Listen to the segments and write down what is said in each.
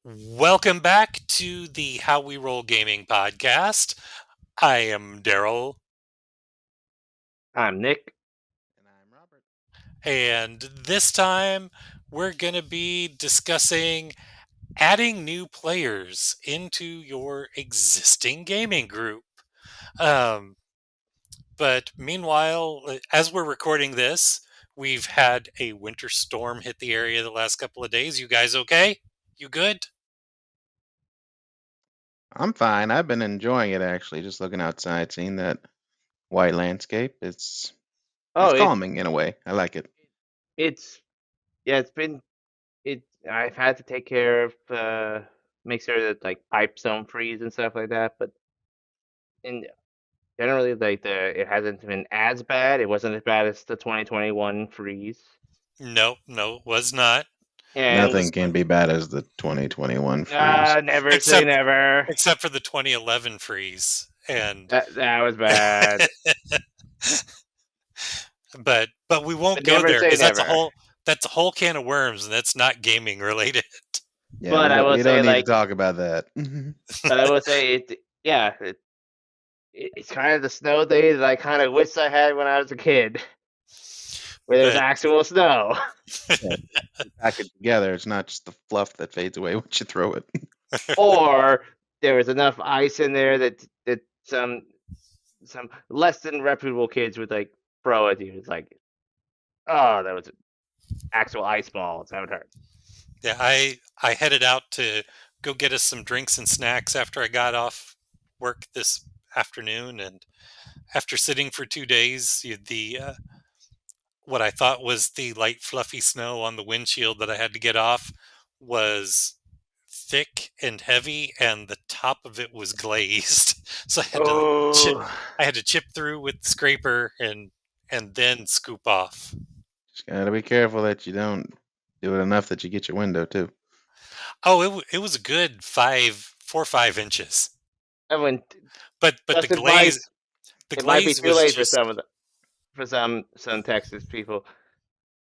Welcome back to the How We Roll Gaming podcast. I am Daryl, I'm Nick. And I'm Robert. and this time we're going to be discussing adding new players into your existing gaming group. Um, but meanwhile, as we're recording this, we've had a winter storm hit the area the last couple of days. You guys okay? You good? I'm fine. I've been enjoying it actually, just looking outside, seeing that white landscape. It's Oh, calming in a way. I like it. it's yeah, it's been it. I've had to take care of make sure that like pipes don't freeze and stuff like that. But in generally, like it hasn't been as bad. It wasn't as bad as the 2021 freeze. No, was not. It And Nothing was can be bad as the 2021 freeze. never say except never. except for the 2011 freeze, and That was bad. but we won't But go never there say because never. that's a whole can of worms, and that's not gaming related. Yeah, But I will we say don't need to like, talk about that. but I will say it. Yeah, it's kind of the snow day that I kind of wish I had when I was a kid, where there's But actual snow. Yeah, you pack it together. It's not just the fluff that fades away once you throw it. Or there was enough ice in there that some less than reputable kids would like throw at you. It's like, oh, that was actual ice balls. That would hurt. yeah, I headed out to go get us some drinks and snacks after I got off work this afternoon, and after sitting for 2 days, the what I thought was the light fluffy snow on the windshield that I had to get off was thick and heavy, and the top of it was glazed. So Oh, I had to chip through with the scraper and then scoop off. Just gotta be careful that you don't do it enough that you get your window too. Oh, it was a good 4 or 5 inches, I went. but Just advice: the it might be glaze too was late for just some Texas people.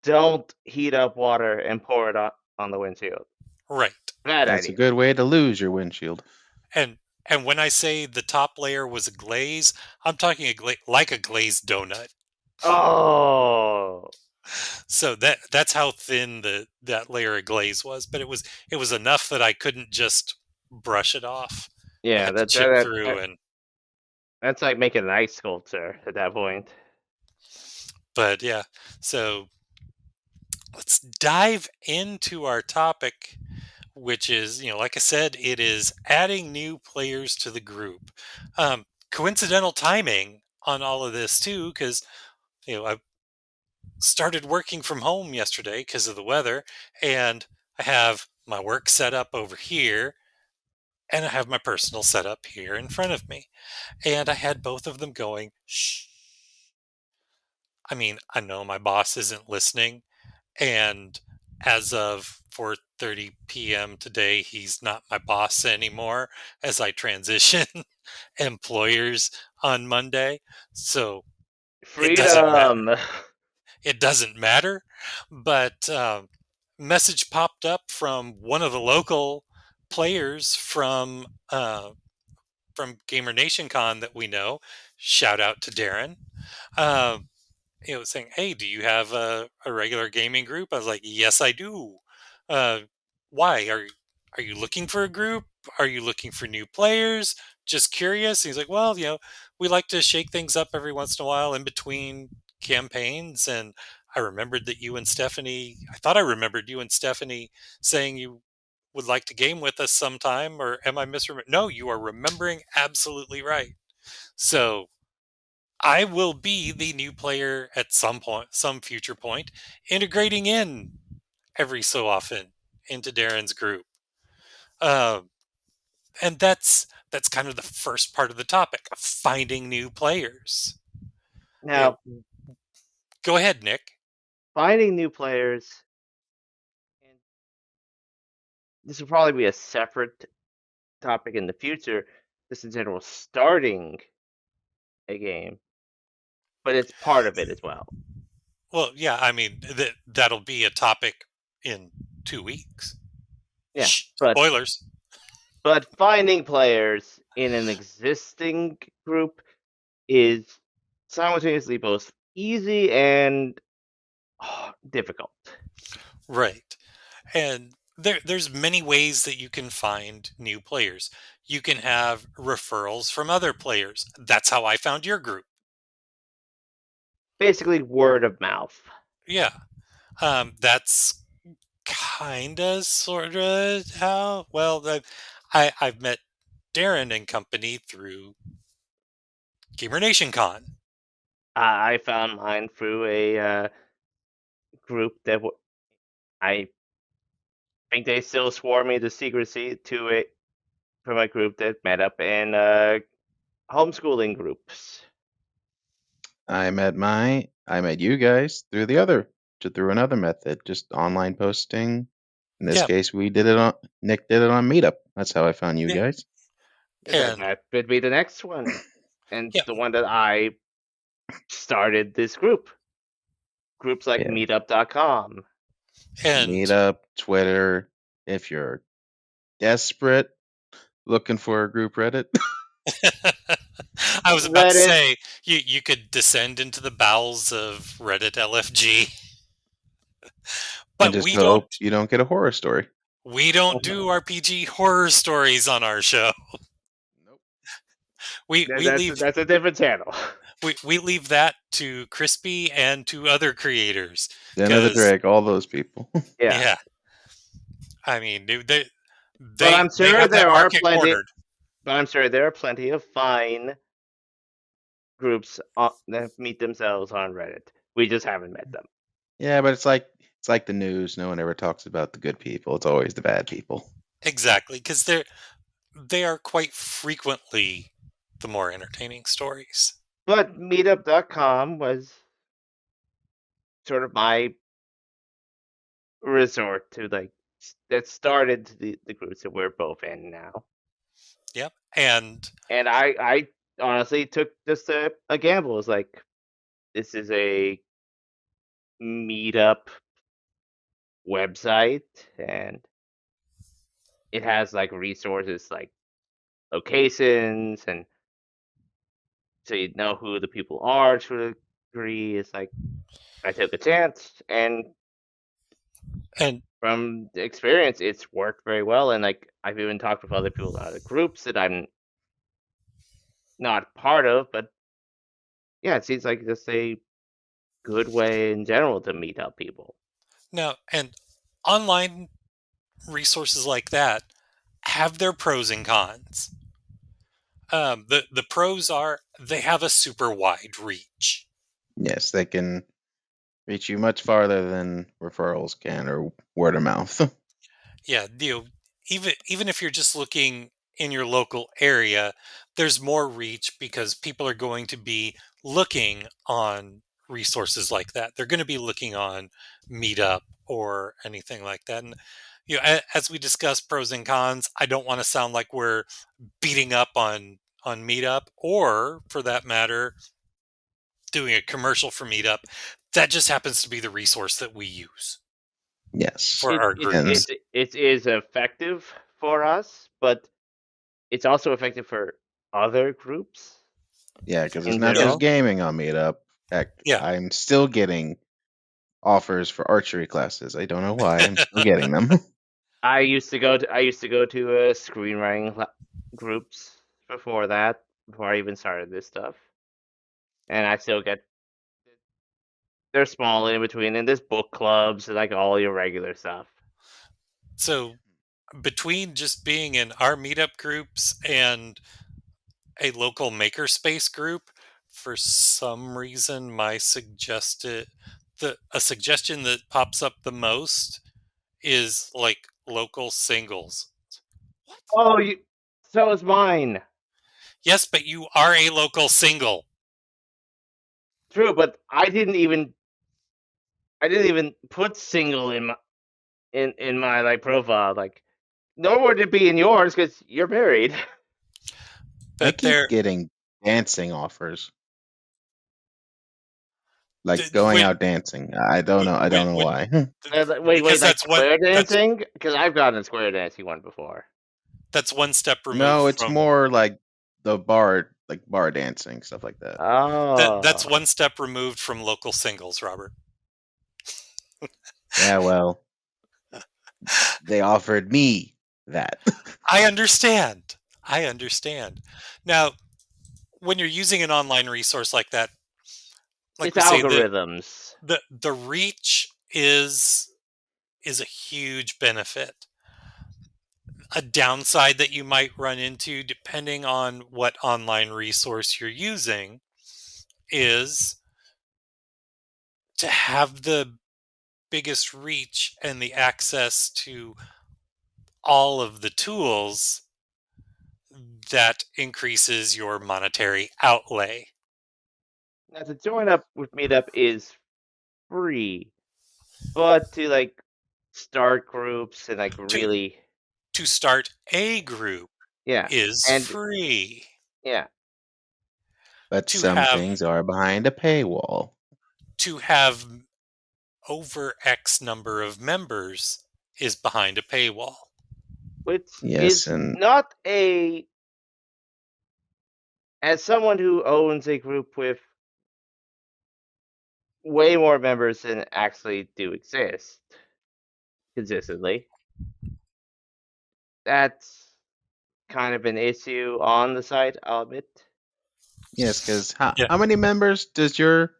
Don't heat up water and pour it on the windshield. right. Bad That's a idea. good way to lose your windshield. And and when I say the top layer was a glaze, I'm talking like a glazed donut. Oh, So that's how thin that layer of glaze was, but it was enough that I couldn't just brush it off. I yeah. had to That, chip that, through, that and that's like making an ice sculpture at that point. but yeah. So let's dive into our topic, which is, like I said, it is adding new players to the group. Coincidental timing on all of this too, because I started working from home yesterday because of the weather, and I have my work set up over here, and I have my personal setup here in front of me. And I had both of them going, shh. I mean, I know my boss isn't listening, and as of 4:30 p.m. today, he's not my boss anymore as I transition employers on Monday. So it doesn't matter. Freedom. It doesn't matter. But message popped up from one of the local players from Gamer Nation Con that we know. Shout out to Darren. Um, saying, "Hey, do you have a regular gaming group?" I was like, "Yes, I do." Uh, why are you looking for a group? Are you looking for new players? Just curious. And he's like, "Well, we like to shake things up every once in a while in between campaigns." And I remembered that you and Stephanie. I thought I remembered you and Stephanie saying you would like to game with us sometime. Or am I misremembering? No, you are remembering absolutely right. So I will be the new player at some point, some future point, integrating in every so often into Darren's group. Um, and that's kind of the first part of the topic, finding new players. You Now, know, go ahead, Nick. finding new players, and this will probably be a separate topic in the future, just in general, starting a game, but it's part of it as well. Well, yeah, I mean that'll be a topic in 2 weeks. Yeah, Shh, but spoilers. finding players in an existing group is simultaneously both easy and difficult. Right. And there's many ways that you can find new players. You can have referrals from other players. That's how I found your group. Basically, word of mouth. Yeah. That's kind of, sort of how, well, I've met Darren and company through Gamer Nation Con. I found mine through a group that I think they still swore me to secrecy to it from a group that met up in homeschooling groups. I met you guys through another method, just online posting. In this Yeah. case, Nick did it on Meetup. That's how I found you Yeah. guys. And That would be the next one, and yeah. the one that I started this group. Groups like Yeah, Meetup.com. And Meetup, Twitter. If you're desperate, looking for a group Reddit, I was about to Reddit. say you could descend into the bowels of Reddit LFG, and but just we don't hope you don't get a horror story. we don't do RPG horror stories on our show. Nope. We leave That's a different channel. we leave that to Crispy and to other creators Den of the because Drake, all those people. Yeah, yeah, I mean but they have that market cornered. I'm sure there are plenty of fine groups that meet themselves on Reddit. We just haven't met them. Yeah, but it's like the news. No one ever talks about the good people. It's always the bad people. Exactly, because they are quite frequently the more entertaining stories. But Meetup.com was sort of my resort to that started the groups that we're both in now. Yep, and And I honestly took just a gamble. It was like, this is a meetup website, and it has like resources like locations, and so you know who the people are to a degree. It's like I took a chance, and and from the experience, it's worked very well. And like I've even talked with other people out of groups that I'm not part of, but yeah, it seems like just a good way in general to meet up people. now and online resources like that have their pros and cons. The pros are they have a super wide reach. Yes, they can reach you much farther than referrals can or word of mouth. Yeah, even if you're just looking in your local area, there's more reach because people are going to be looking on resources like that. They're going to be looking on Meetup or anything like that. And as we discuss pros and cons, I don't want to sound like we're beating up on Meetup or, for that matter, doing a commercial for Meetup. That just happens to be the resource that we use Yes. for our group. And It is effective for us, but it's also effective for other groups yeah, because it's in not just general. gaming on Meetup. Heck, Yeah. I'm still getting offers for archery classes. I don't know why. I'm still getting them. I used to go to screenwriting groups before that, before I even started this stuff, and I still get. They're small in between, and there's book clubs and like all your regular stuff. So between just being in our meetup groups and a local makerspace group, for some reason my suggested the a suggestion that pops up the most is like local singles. What? Oh, so is mine. Yes, but you are a local single. True, but I didn't even put single in my like profile. Like, nor would it be in yours because you're married. I But keep there getting dancing offers. like going when out dancing. I don't know. I don't know when why. Wait, because like that's square dancing? Because I've gotten a square dancing one before. that's one step removed No, it's from more like the bar, like bar dancing, stuff like that. that's Oh, one step removed from local singles, Robert. Yeah, well, they offered me that. I understand. I understand. Now, when you're using an online resource like that, like it's we say, the algorithms. the reach is a huge benefit. A downside that you might run into, depending on what online resource you're using, is to have the biggest reach and the access to all of the tools that increases your monetary outlay. Now to join up with Meetup is free, but to like start groups and like To really, to start a group yeah, is and free. yeah, But To some have things are behind a paywall. to have over X number of members is behind a paywall. which Yes, is and not a, as someone who owns a group with way more members than actually do exist consistently, that's kind of an issue on the site, I'll admit. yes, because how, Yeah. how many members does your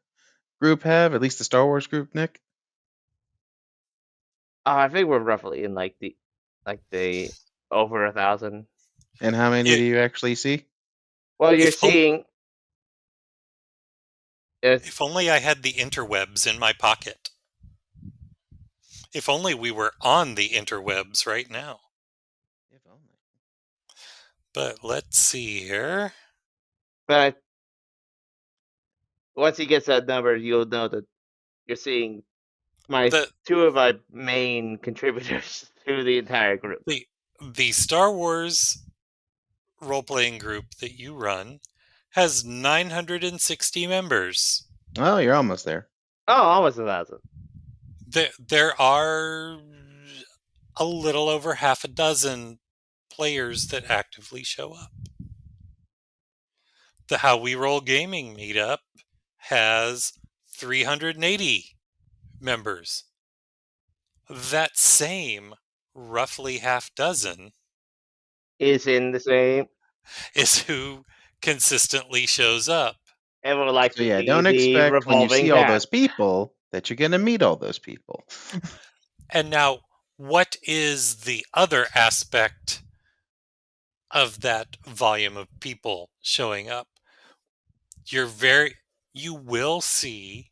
group have? At least the Star Wars group, Nick? I think we're roughly in like the over 1,000. And how many Yeah, do you actually see? Well, you're if o- seeing it's if only I had the interwebs in my pocket. If only we were on the interwebs right now. If only. But let's see here. but once he gets that number, you'll know that you're seeing my The two of my main contributors to the entire group. the the Star Wars role playing group that you run has 960 members. Oh, you're almost there. Oh, almost 1,000. There are a little over half a dozen players that actively show up. The How We Roll Gaming meetup has 380 members. That same roughly half dozen Is in the same is who consistently shows up. and will So likely yeah, be don't the expect when you revolving see all van. those people that you're gonna meet all those people. And now, what is the other aspect of that volume of people showing up? You will see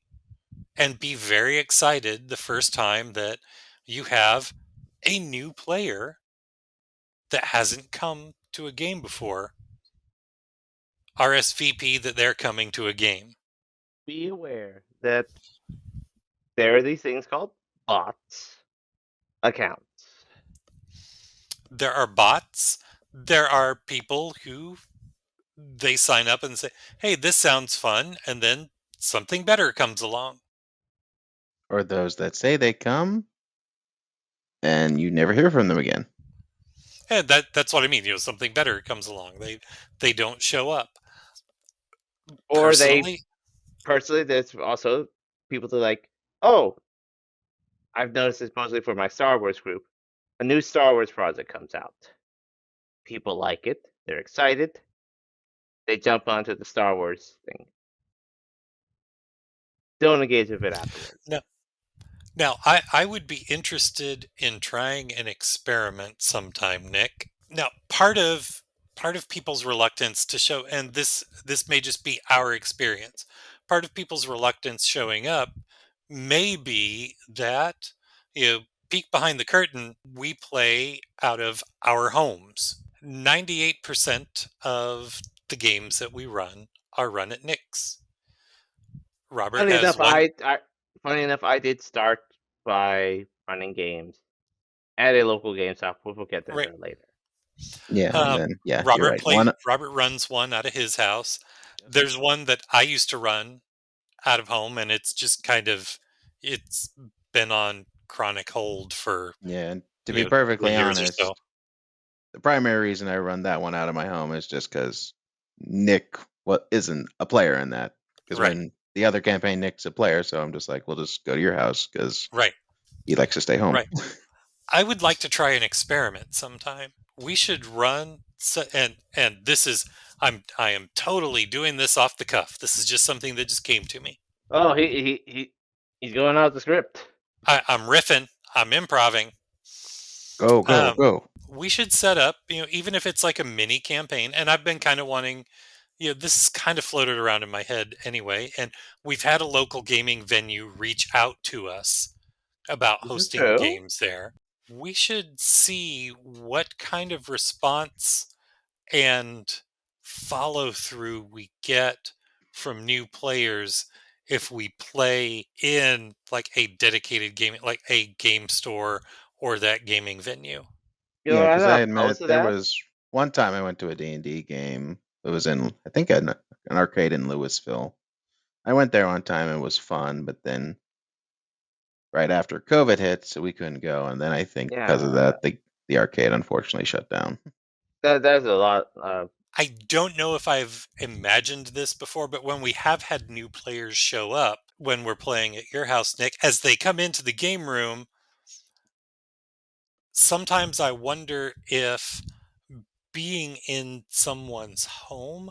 and be very excited the first time that you have a new player that hasn't come to a game before RSVP that they're coming to a game. Be aware that there are these things called bots accounts. There are bots. There are people who they sign up and say, "Hey, this sounds fun," and then something better comes along. Or those that say they come and you never hear from them again. And that's what I mean. Something better comes along. They don't show up. Or they Personally, personally, there's also people that are like, oh, I've noticed this mostly for my Star Wars group. A new Star Wars project comes out. People like it. They're excited. They jump onto the Star Wars thing. Don't engage with it afterwards. no. Now, I would be interested in trying an experiment sometime, Nick. Now, part of people's reluctance to show, and this may just be our experience, part of people's reluctance showing up may be that, peek behind the curtain, we play out of our homes. 98% of the games that we run are run at Nick's. Robert Funny has enough, one. I did start by running games at a local game shop. We'll get to Right. that later. Yeah, and then yeah, you're Robert right. One Robert runs one out of his house. Yep. There's one that I used to run out of home, and it's just it's been on chronic hold for Yeah, and to be 3 perfectly years or honest, so. the primary reason I run that one out of my home is just because Nick what isn't a player in that. Because Right, when the other campaign, Nick's a player, so I'm just like, we'll just go to your house because right, he likes to stay home. right. I would like to try an experiment sometime. We should run and this is I am totally doing this off the cuff. This is just something that just came to me. Oh, he's going out the script. I'm riffing. I'm improving. Go, go, Um, go. we should set up, even if it's like a mini campaign. And I've been kind of wanting, this is kind of floated around in my head anyway. And we've had a local gaming venue reach out to us about This is hosting true. games there. We should see what kind of response and follow through we get from new players if we play in like a dedicated game, like a game store or that gaming venue. You know, Yeah, I'm because I not opposed admit to there that. was one time I went to a D&D game. It was in, I think, an arcade in Louisville. I went there one time and it was fun, but then right after COVID hit, so we couldn't go. And then I think because of Yeah, that, the arcade unfortunately shut down. that's a lot. I don't know if I've imagined this before, but when we have had new players show up when we're playing at your house, Nick, as they come into the game room, sometimes I wonder if being in someone's home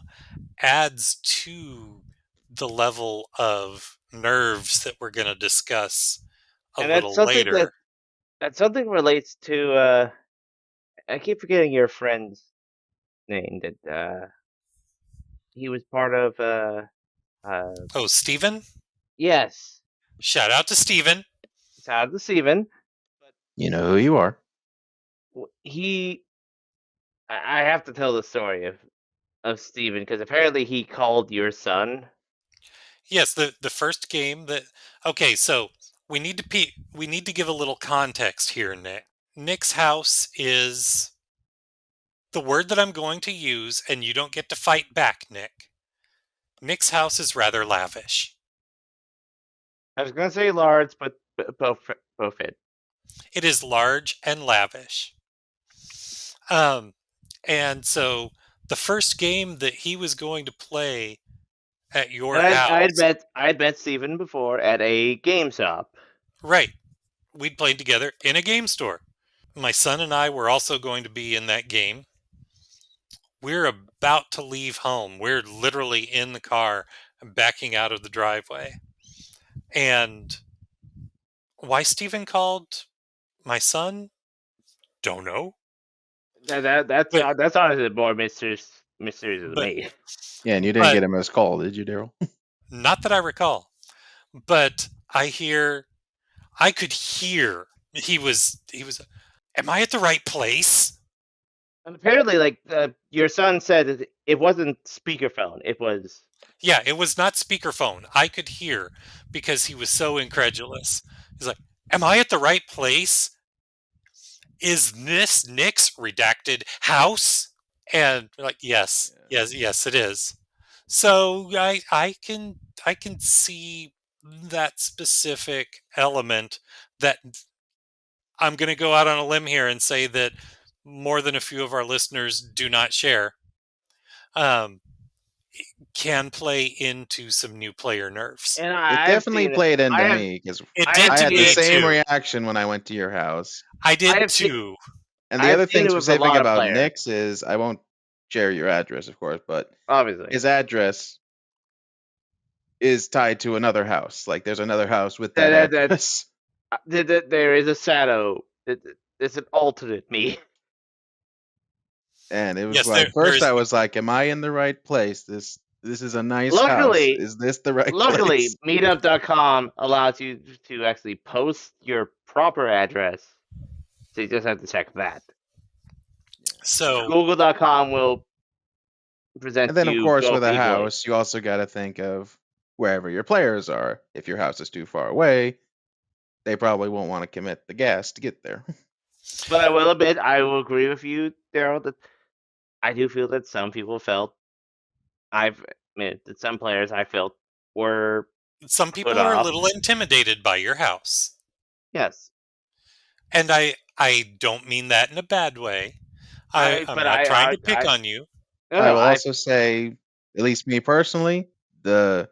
adds to the level of nerves that we're going to discuss a And that's little something later. that something relates to. I keep forgetting your friend's name. That he was part of. Uh, Oh, Steven? yes, Shout out to Steven. it's out of the Steven. You know who you are. He, I have to tell the story of Steven because apparently he called your son. Yes, the first game that okay, so we need to give a little context here, Nick. Nick's house is the word that I'm going to use, and you don't get to fight back, Nick. Nick's house is rather lavish. I was gonna say large, but both fit. It is large and lavish. Um, and so the first game that he was going to play at your And house, I'd met Steven before at a game shop. right? We'd played together in a game store. My son and I were also going to be in that game. We're about to leave home. We're literally in the car, backing out of the driveway. And why Stephen called my son? Don't know. But That's honestly more mysterious to but me. Yeah, and you didn't but get him as call, did you, Daryl? not that I recall. But I could hear he was am I at the right place? And apparently, like your son said, it wasn't speakerphone. It was. Yeah, it was not speakerphone. I could hear because he was so incredulous. He's like, "Am I at the right place? Is this Nick's redacted house?" And we're like, "Yes, Yeah. yes, yes, it is." So I can see that specific element that I'm going to go out on a limb here and say that more than a few of our listeners do not share. Um, can play into some new player nerves. And It I've definitely seen it. played into I have me because It I did have I to had the seen me it. same too. reaction when I went to your house. I I did have seen. too. And the I've other seen thing it with a specific lot of about players. Nick's is I won't share your address, of course, but Obviously, his address is tied to another house. Like there's another house with that that address. there is a shadow. It's an alternate me. And it was Yes, like there first is. I was like, am I in the right place? This is a nice house. Luckily, Is this the right luckily, place? Meetup.com allows you to actually post your proper address, so you just have to check that. So Google.com will present And then, of you course, with both a equally. house, you also got to think of wherever your players are. If your house is too far away, they probably won't want to commit the gas to get there. But I will admit, I will agree with you, Daryl, that I do feel that some people felt I mean, that some players I felt were some put people are a off. little intimidated by your house. Yes, And I don't mean that in a bad way. I'm but not trying to pick on you. no, I no, will also say, at least me personally, the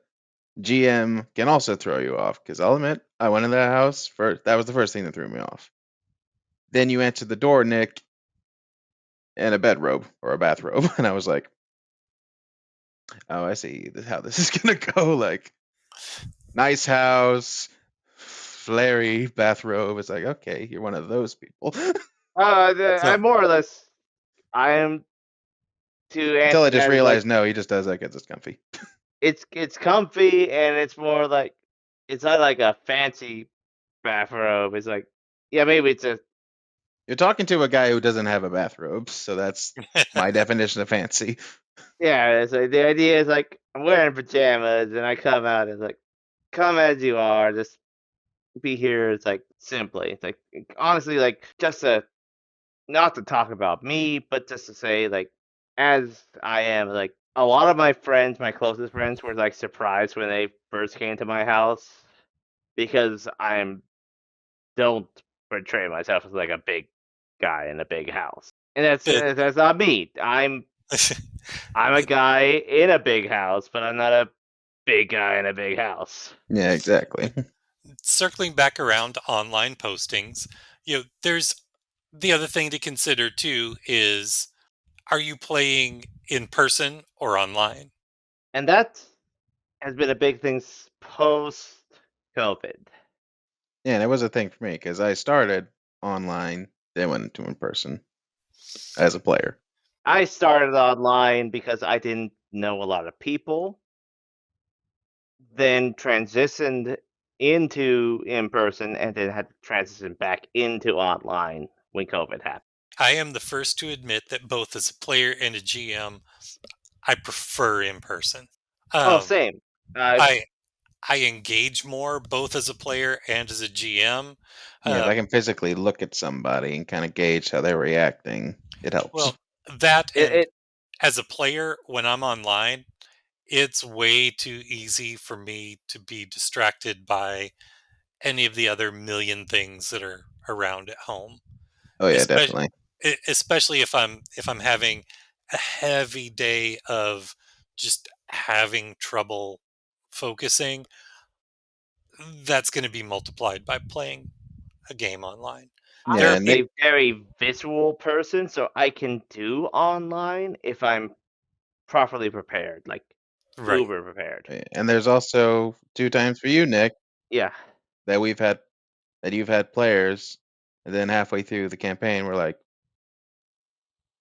GM can also throw you off because I'll admit I went in that house first. That was the first thing that threw me off. Then you answered the door, Nick, in a bedrobe or a bathrobe, and I was like, "Oh, I see how this is gonna go." Like, nice house, flary bathrobe. It's like, okay, you're one of those people. I So more or less, I am to Until I answer just that is like realized, no, he just does that because it's comfy. it's comfy and it's more like it's not like a fancy bathrobe. It's like yeah, maybe it's a You're talking to a guy who doesn't have a bathrobe, so that's my definition of fancy. yeah. It's like the idea is like I'm wearing pajamas and I come out and it's like come as you are, just be here. It's like simply, it's like honestly, like just to not to talk about me, but just to say like as I am, like a lot of my friends, my closest friends, were like surprised when they first came to my house because I'm don't portray myself as like a big guy in a big house, and it, that's not me. I'm a guy in a big house, but I'm not a big guy in a big house. Yeah, exactly. circling back around to online postings, there's the other thing to consider too is, are you playing in person or online? And that has been a big thing post COVID. Yeah, and it was a thing for me because I started online, then went into in person as a player. I started online because I didn't know a lot of people, then transitioned into in person, and then had to transition back into online when COVID happened. I am the first to admit that both as a player and a GM, I prefer in person. Oh, Um, same. Uh, I I engage more both as a player and as a GM. Yeah, if I Um, can physically look at somebody and kind of gauge how they're reacting, it helps. well, that it, and it as a player, when I'm online, it's way too easy for me to be distracted by any of the other million things that are around at home. Oh yeah, Especially, definitely. especially if I'm having a heavy day of just having trouble focusing, that's going to be multiplied by playing a game online. There I'm Yeah, are Nick. people, a very visual person, so I can do online if I'm properly prepared, like right? uber prepared. And there's also two times for you, Nick, Yeah, that we've had that you've had players, and then halfway through the campaign, we're like,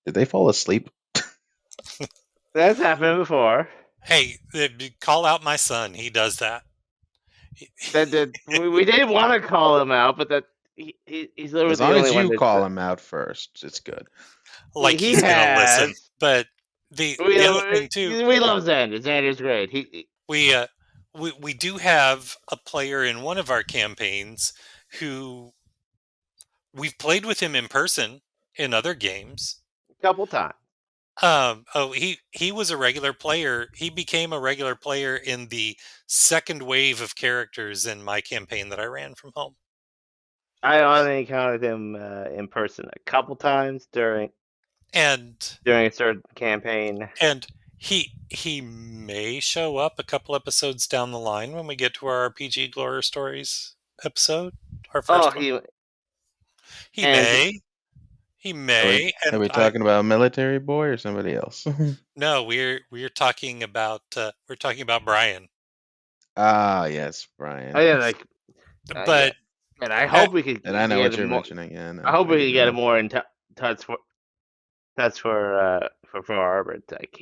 did they fall asleep? that's happened before. Hey, call out my son. He does that. That we didn't want to call him out, but that he's literally As the long only as one you that's call him out first, it's good. Like he he's going to listen. has. But the other thing too, We love Xander. Xander's great. we uh, we do have a player in one of our campaigns who we've played with him in person in other games. A couple times. Oh, he was a regular player. He became a regular player in the second wave of characters in my campaign that I ran from home. I only encountered him in person a couple times And during a certain campaign. and he may show up a couple episodes down the line when we get to our RPG Glory Stories episode, our Oh, first one. he He and may, he Are we, may, are and we talking about Military Boy or somebody else? no, we're talking about Brian. Ah, yes, I Brian. yeah, like yeah, But and I uh, hope we could And I know get what him you're more. mentioning. Yeah, I no, hope I we do could get him know. more in touch for Arbor. Like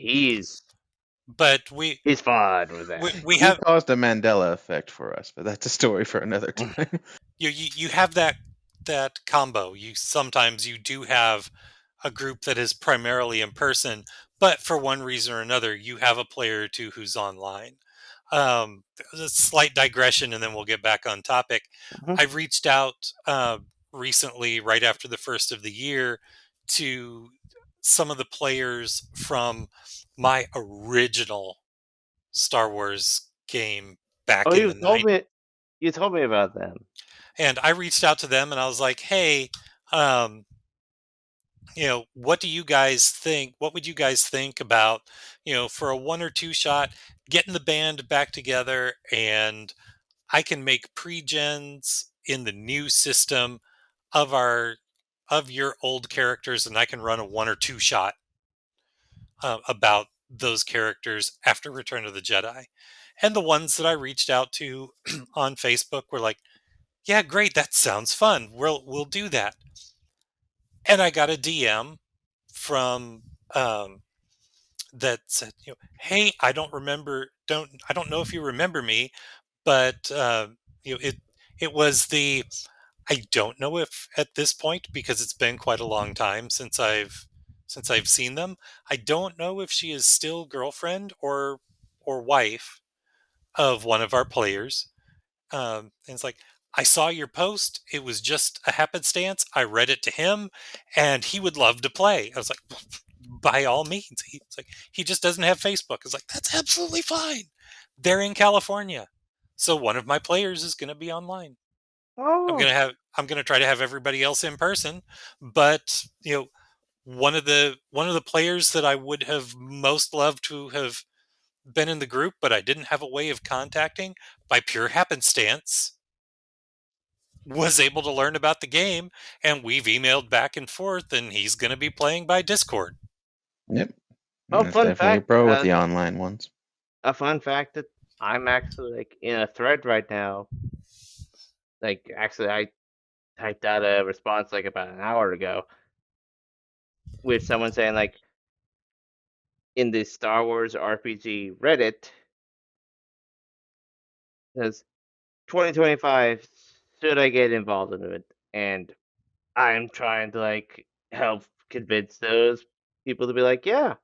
but he's fun with that. we He have caused a Mandela effect for us, but that's a story for another time. you have that combo. You do have a group that is primarily in person, but for one reason or another, you have a player or two who's online. A slight digression, and then we'll get back on topic. Mhm. I've reached out recently, right after the first of the year, to some of the players from my original Star Wars game back Oh, in the night. You told me about them. And I reached out to them and I was like, hey, um, what do you guys think? What would you guys think about, for a one or two shot, getting the band back together and I can make pre-gens in the new system of your old characters and I can run a one or two shot about those characters after Return of the Jedi. And the ones that I reached out to on Facebook were like, "Yeah, great, that sounds fun. We'll do that." And I got a DM from that said, "Hey, I don't know if you remember me, but it was the I don't know if at this point because it's been quite a long time since I've seen them. I don't know if she is still girlfriend or wife of one of our players. And it's like I saw your post. It was just a happenstance. I read it to him, and he would love to play. I was like, by all means. It's like he just doesn't have Facebook. It's like that's absolutely fine. They're in California, so one of my players is going to be online. Oh, I'm gonna try to have everybody else in person, but one of the players that I would have most loved to have been in the group, but I didn't have a way of contacting by pure happenstance, was able to learn about the game, and we've emailed back and forth, and he's going to be playing by Discord. Yep. oh, That's definitely a pro with the that online ones. a fun fact that I'm actually like in a thread right now. Like, actually, I typed out a response like about an hour ago with someone saying like in the Star Wars RPG Reddit says 2025, should I get involved in it? And I'm trying to like help convince those people to be like, yeah,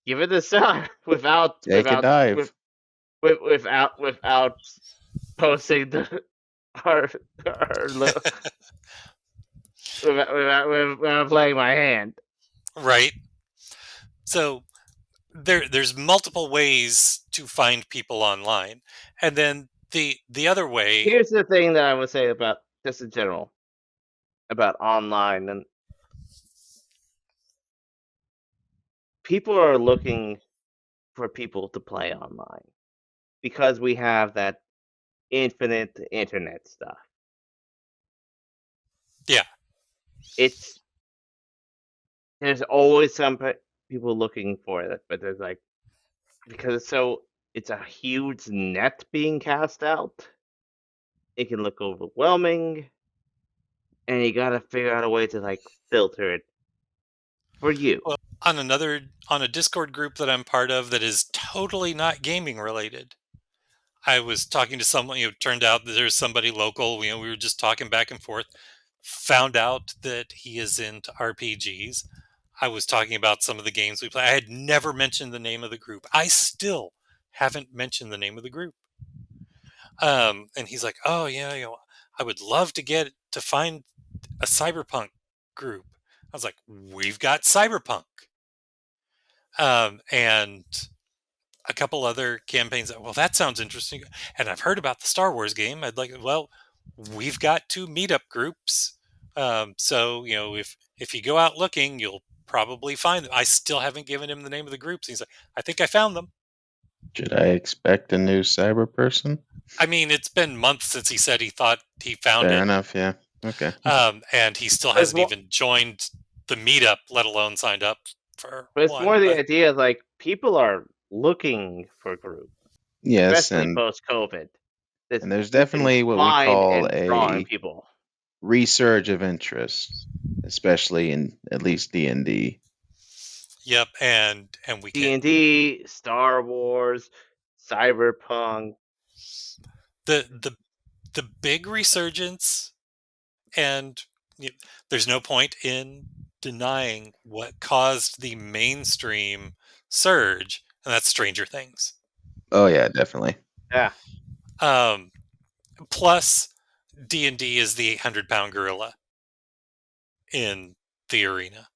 give it a shot Take a dive. without posting our our without playing my hand. Right. So there's multiple ways to find people online, and then the other way. Here's the thing that I would say about just in general about online, and people are looking for people to play online because we have that infinite internet stuff. Yeah. It's there's always some people looking for it, but there's like because it's a huge net being cast out. It can look overwhelming, and you gotta figure out a way to like filter it for you. Well, on a Discord group that I'm part of that is totally not gaming related. I was talking to someone, turned out that there's somebody local, we were just talking back and forth, found out that he is into RPGs. I was talking about some of the games we play. I had never mentioned the name of the group. I still haven't mentioned the name of the group. And he's like, "Oh yeah, I would love to get to find a cyberpunk group." I was like, "We've got cyberpunk." And a couple other campaigns that, well, that sounds interesting. And I've heard about the Star Wars game. Well, we've got two meetup groups. So, if you go out looking, you'll probably find them. I still haven't given him the name of the groups. He's like, I think I found them. Should I expect a new cyber person? I mean, it's been months since he said he thought he found Fair it. enough, yeah. Okay. And he still But it's hasn't more, even joined the meetup, let alone signed up for but it's more one. the But idea of like people are looking for groups, Yes, especially post COVID. This and there's you can definitely what we find call and drawing a people. resurge of interest, especially in at least D&D. yep, and we can D&D, Star Wars, Cyberpunk. the the big resurgence, and there's no point in denying what caused the mainstream surge, and that's Stranger Things. Oh yeah, definitely. Yeah, Um, Plus, D&D is the 800-pound gorilla in the arena.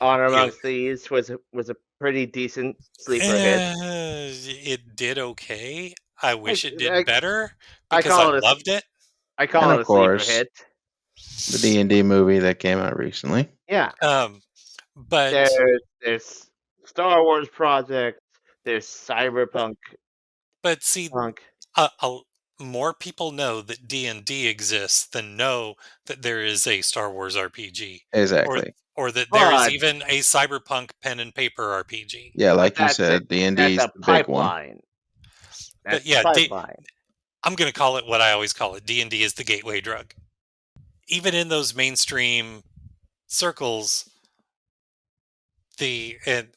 Honor You know, Amongst Thieves was a pretty decent sleeper hit. it did okay. I I, wish it did I, better I because I call it loved it. And a of sleeper course, hit. the D&D movie that came out recently. Yeah, Um, but there's Star Wars project. There's Cyberpunk but see, punk. a more people know that D&D exists than know that there is a Star Wars RPG, or Exactly. or that there is But even a cyberpunk pen and paper RPG. Yeah, but like you said, D&D that's is a the big one. pipeline. But That's the yeah, pipeline. I'm going to call it what I always call it. D&D is the gateway drug. Even in those mainstream circles, and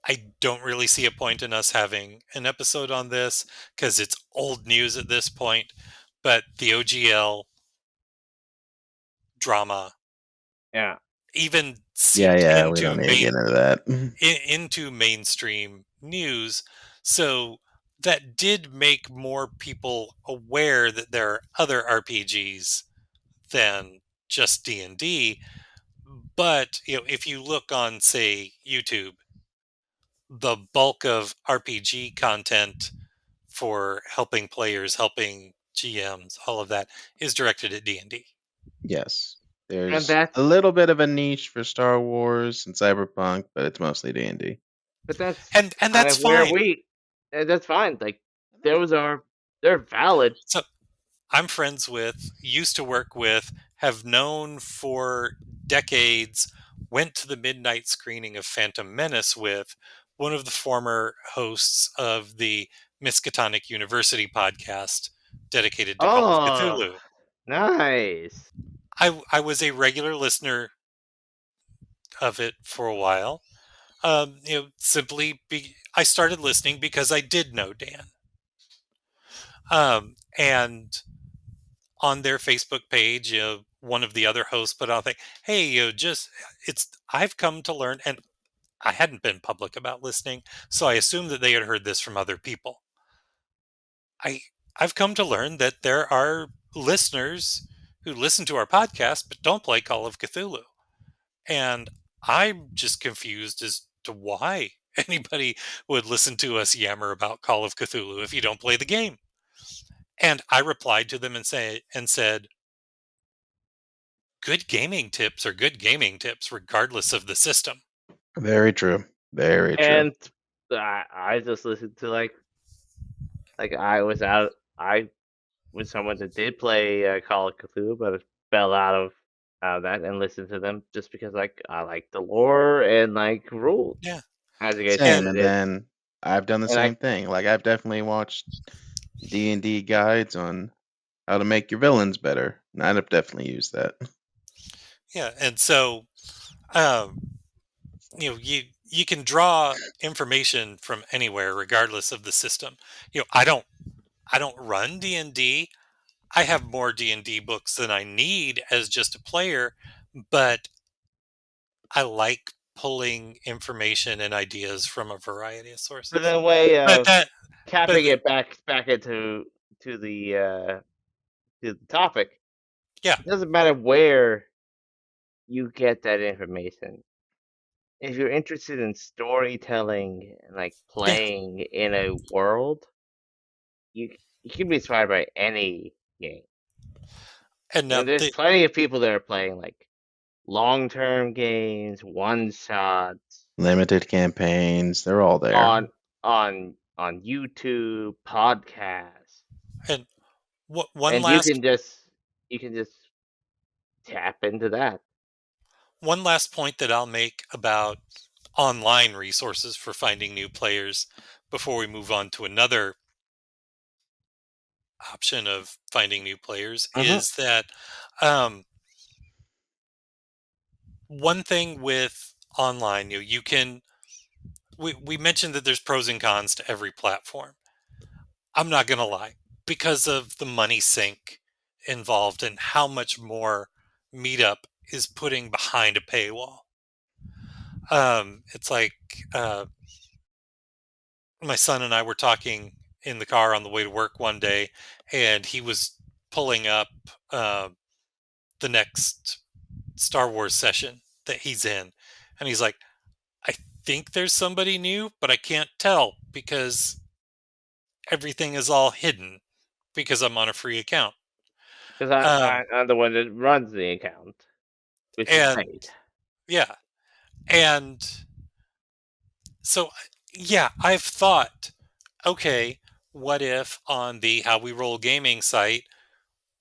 I don't really see a point in us having an episode on this because it's old news at this point. But the OGL drama Yeah. even Yeah, seeped yeah, we don't need to get into that. into mainstream news. So that did make more people aware that there are other RPGs than just D&D. But if you look on, say, YouTube, the bulk of RPG content for helping players, helping GMs, all of that is directed at D&D. Yes. And There's a that's little bit of a niche for Star Wars and Cyberpunk, but it's mostly D&D. but that's And kind that's of where fine. we. That's fine. Like those are they're valid. So I'm friends with, used to work with, have known for decades, went to the midnight screening of Phantom Menace with one of the former hosts of the Miskatonic University podcast dedicated to Call of Oh, Cthulhu. nice. I was a regular listener of it for a while. I started listening because I did know Dan. And on their Facebook page, one of the other hosts put out, "Hey, I've come to learn," and I hadn't been public about listening, so I assumed that they had heard this from other people. I I've come to learn that there are listeners who listen to our podcast but don't play Call of Cthulhu, and I'm just confused as to why anybody would listen to us yammer about Call of Cthulhu if you don't play the game. And I replied to them and said, good gaming tips are good gaming tips, regardless of the system. Very true. Very true. And I just listened to I was out. I was someone that did play Call of Cthulhu, but fell out of that and listened to them just because I like the lore and like rules Yeah. as it gets Same, And and edited. then I've done the And I same thing. Like I've definitely watched D&D guides on how to make your villains better, and I'd have definitely used that. yeah, and so um, you can draw information from anywhere, regardless of the system. I don't run D&D. I have more D&D books than I need as just a player, but I like pulling information and ideas from a variety of but sources. in a way But of that, but capping it back into to the uh, to the topic. yeah, It doesn't matter where you get that information. If you're interested in storytelling and like yeah, playing in a world, you you can be inspired by any game. and now There's plenty of people that are playing like long-term games, one shots Limited campaigns, they're all there. on on YouTube, podcasts, and one and last you can just tap into that. one last point that I'll make about online resources for finding new players before we move on to another option of finding new players Hmm. is that um, one thing with online, you can we mentioned that there's pros and cons to every platform. I'm not going to lie, because of the money sink involved and how much more Meetup is putting behind a paywall. It's like uh, my son and I were talking in the car on the way to work one day, and he was pulling up uh, the next Star Wars session that he's in, and he's like, "I think there's somebody new, but I can't tell because everything is all hidden because I'm on a free account. Because Um, I'm the one that runs the account, which is and paid. yeah, and so yeah, I've thought, okay, what if on the How We Roll gaming site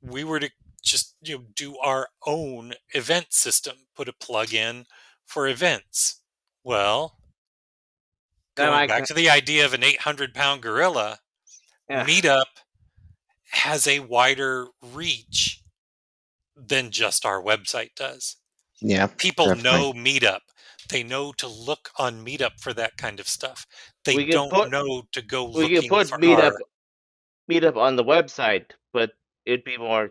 we were to just do our own event system, put a plug in for events? Well, Then going I back can, to the idea of an 800-pound gorilla, yeah, Meetup has a wider reach than just our website does. Yeah, People definitely. know Meetup. They know to look on Meetup for that kind of stuff. They we can don't put know to go we can looking put for our. meetup on the website, but it'd be more,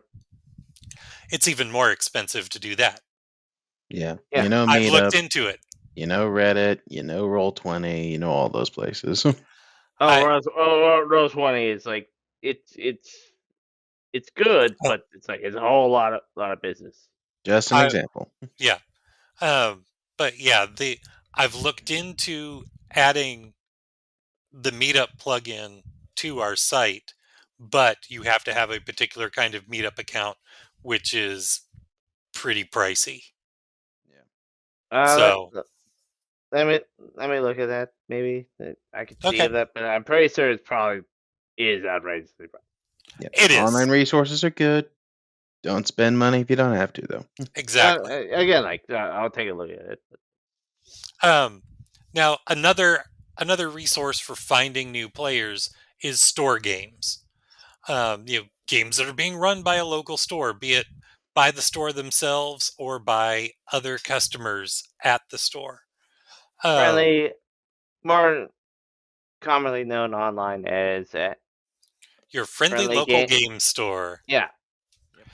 It's even more expensive to do that. Yeah. yeah. I've looked Meetup, into it. Reddit, Roll20, all those places. Oh, I Rose 20 is like it's good, oh, but it's like it's a whole lot of business. Just an I example. yeah. But yeah, the I've looked into adding the Meetup plugin to our site, but you have to have a particular kind of Meetup account, which is pretty pricey. Yeah. Let, So let me let me look at that. Maybe I could see okay, that, but I'm pretty sure it probably is outrageously priced. Yeah. it is Online resources are good. Don't spend money if you don't have to, though. exactly. Again, like I'll take a look at it. Um, Now another resource for finding new players is store games. Games that are being run by a local store, be it by the store themselves or by other customers at the store. Um, Friendly, more commonly known online as your friendly friendly local game. game store. Yeah, Yep.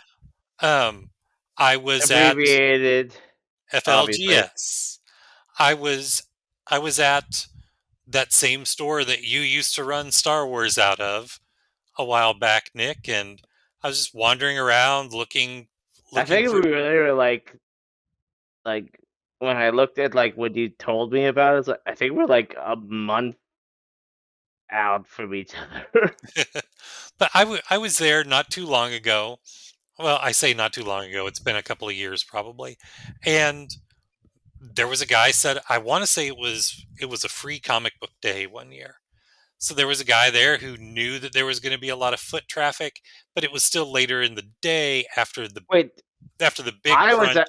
Um, I was at abbreviated, obviously. FLGS. I was I was at that same store that you used to run Star Wars out of a while back, Nick, and I was just wandering around I looking think for. they were like when I looked at like what you told me about it, it's like, I think we're like a month out from each other. But I was there not too long ago. Well, I say not too long ago. It's been a couple of years probably, and there was a guy said I want to say it was a free comic book day one year. So there was a guy there who knew that there was going to be a lot of foot traffic, but it was still later in the day Wait, after the big crunch.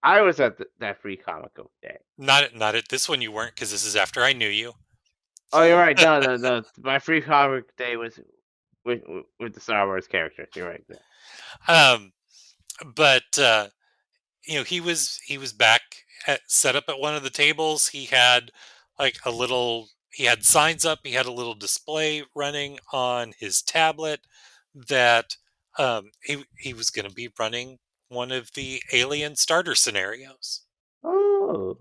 I was at that free comic book day. Not at this one you weren't because this is after I knew you. Oh, you're right. No. My free comic day was with the Star Wars characters. You're right. Um, but he was back set up at one of the tables. He had he had signs up. He had a little display running on his tablet that he was going to be running one of the alien starter scenarios. Oh,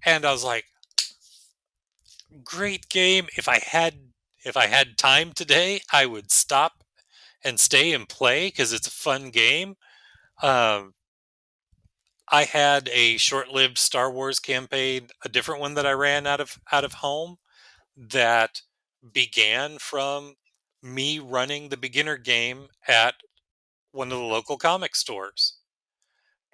And I was like, great game. If I had time today, I would stop and stay and play because it's a fun game. Um, I had a short-lived Star Wars campaign, a different one that I ran out of home that began from me running the beginner game at one of the local comic stores.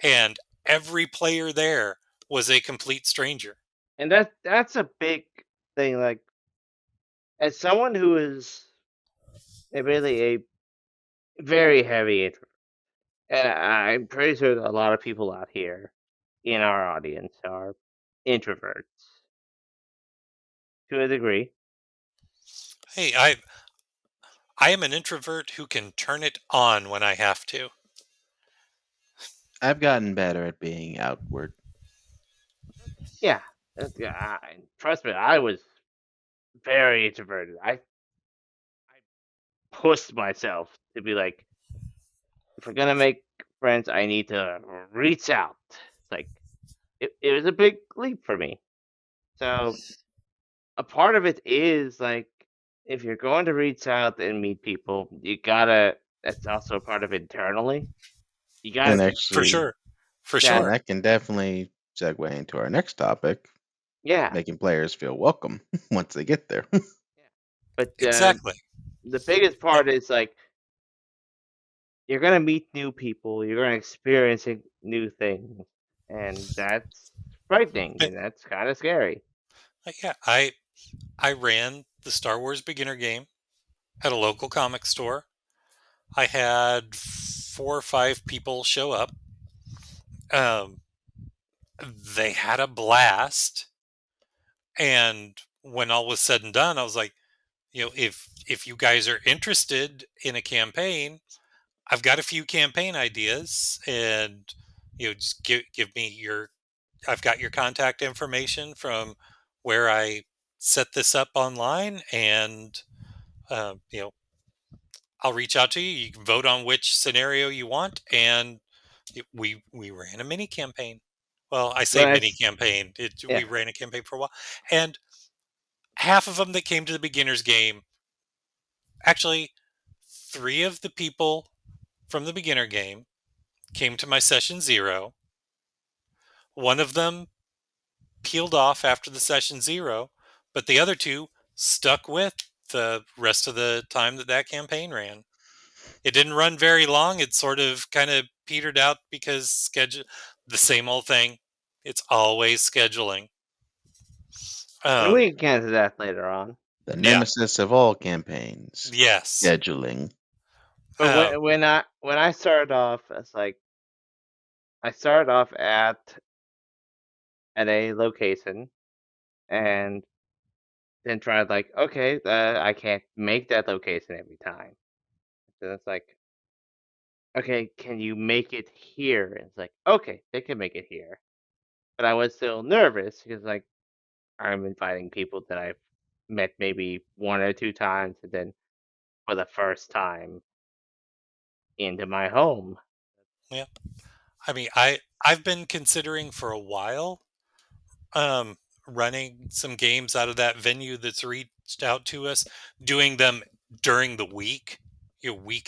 And every player there was a complete stranger. and that's a big thing. Like as someone who is really a very heavy introvert, and I'm pretty sure that a lot of people out here in our audience are introverts to a degree. Hey, I am an introvert who can turn it on when I have to. I've gotten better at being outward. Yeah, yeah. Trust me, I was very introverted. I pushed myself to be like, if we're gonna make friends, I need to reach out. It's like it was a big leap for me. So a part of it is like if you're going to reach out and meet people, you gotta. That's also a part of internally. You gotta And be For actually, sure. For that. and sure. that can definitely segue into our next topic, Yeah, making players feel welcome once they get there. yeah. But Exactly. the biggest And, part is like you're gonna meet new people, you're gonna experience new things, and that's frightening and and that's kind of scary. yeah, I ran the Star Wars beginner game at a local comic store. I had 4 or 5 people show up. Um, they had a blast, and when all was said and done, I was like, if you guys are interested in a campaign, I've got a few campaign ideas, and just give me your. I've got your contact information from where I set this up online, and uh, you know I'll reach out to you. You can vote on which scenario you want, and we ran a mini campaign. Well, I say When I mini s- campaign. yeah, We ran a campaign for a while, and half of them that came to the beginners game, actually, 3 of the people from the beginner game came to my session 0. One of them peeled off after the session 0, but the other 2 stuck with the rest of the time that campaign ran. It didn't run very long. It sort of kind of petered out because schedule the same old thing. It's always scheduling. and we Um, can get into that later on. The yeah, nemesis of all campaigns, yes. scheduling. But Um, when I started off as like I started off at a location and then tried like okay, I can't make that location every time. So it's like okay, can you make it here? And it's like okay, they can make it here, but I was still nervous because like I'm inviting people that I've met maybe 1 or 2 times, and then for the first time into my home. yeah. I mean, I've been considering for a while um, running some games out of that venue that's reached out to us, doing them during the week,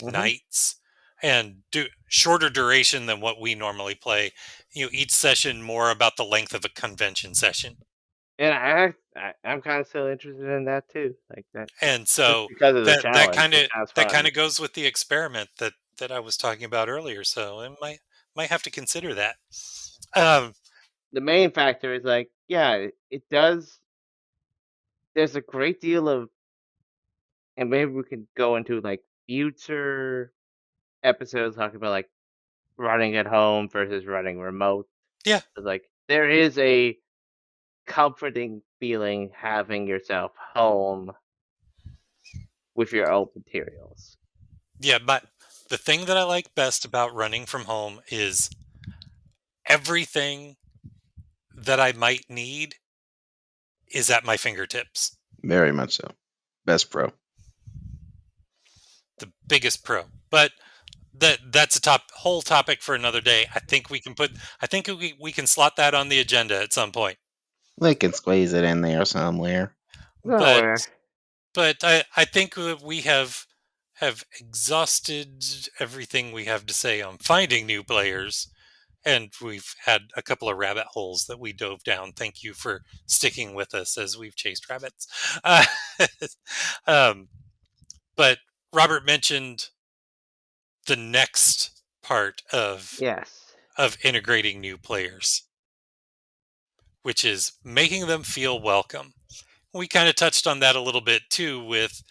Hmm. weeknights, and do shorter duration than what we normally play. Each session more about the length of a convention session, And I'm kind of still interested in that too, like that, and just so because of the that challenge. kind It of sounds fun. goes with the experiment that I was talking about earlier. So I might have to consider that. Um, The main factor is like, yeah, it does. There's a great deal of, and maybe we could go into like future episodes talking about like running at home versus running remote. yeah, But, like there is a comforting feeling having yourself home with your own materials. yeah, but the thing that I like best about running from home is everything that I might need is at my fingertips. Very much so. Best pro. The biggest pro. But that's a whole topic for another day. I think we can slot that on the agenda at some point. They can squeeze it in there somewhere. But Nowhere. I think we have exhausted everything we have to say on finding new players, and we've had a couple of rabbit holes that we dove down. Thank you for sticking with us as we've chased rabbits. Uh, um, but Robert mentioned the next part Yes. of integrating new players, which is making them feel welcome. We kind of touched on that a little bit too, with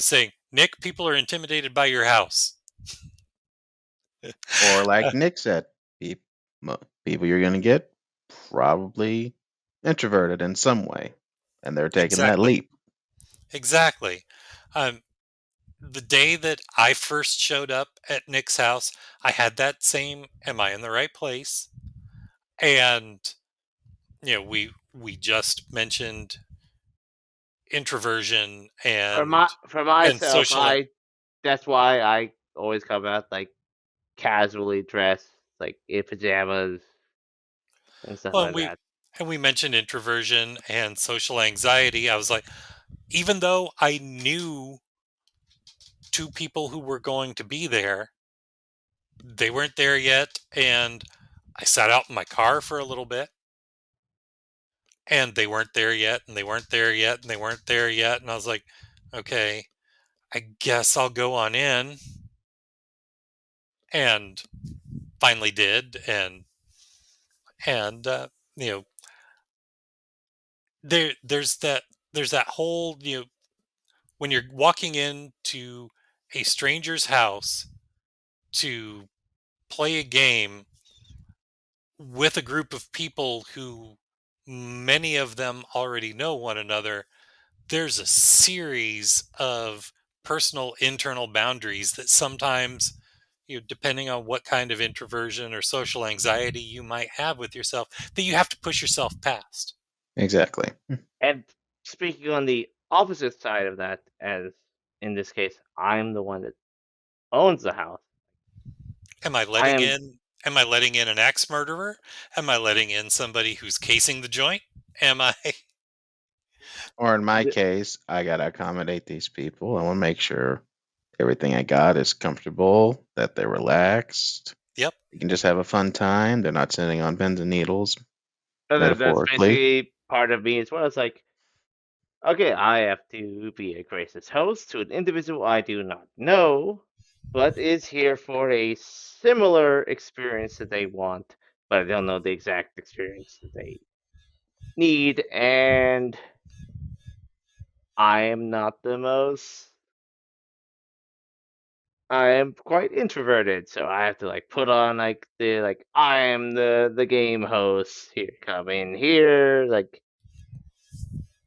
saying, Nick, people are intimidated by your house. Or like Nick said, peop- people you're going to get probably introverted in some way, and they're taking that Exactly, leap. exactly. Um, the day that I first showed up at Nick's house, I had that same "Am I in the right place?" And we just mentioned introversion For and myself, social. I that's why I always come out like casually dressed, like in pajamas and stuff Well, like that. and we mentioned introversion and social anxiety. I was like, even though I knew 2 people who were going to be there, they weren't there yet, and I sat out in my car for a little bit, and they weren't there yet, and they weren't there yet, and they weren't there yet, and I was like, okay, I guess I'll go on in, and finally did, and you know, there's that whole, when you're walking into a stranger's house to play a game with a group of people who many of them already know one another, there's a series of personal internal boundaries that sometimes, depending on what kind of introversion or social anxiety you might have with yourself, that you have to push yourself past. Exactly. And speaking on the opposite side of that, as in this case, I'm the one that owns the house. Am I I letting am in am I letting in an axe murderer? Am I letting in somebody who's casing the joint? Am I Or in my the, case, I gotta accommodate these people. I want to make sure everything I got is comfortable, that they're relaxed. Yep. You can just have a fun time. They're not sitting on pins and needles, that's metaphorically. basically part of me as well. It's like, okay, I have to be a gracious host to an individual I do not know, but is here for a similar experience that they want, but I don't know the exact experience that they need, and I am not the most. I am quite introverted, so I have to like put on like the like I am the game host here. Come in here, like,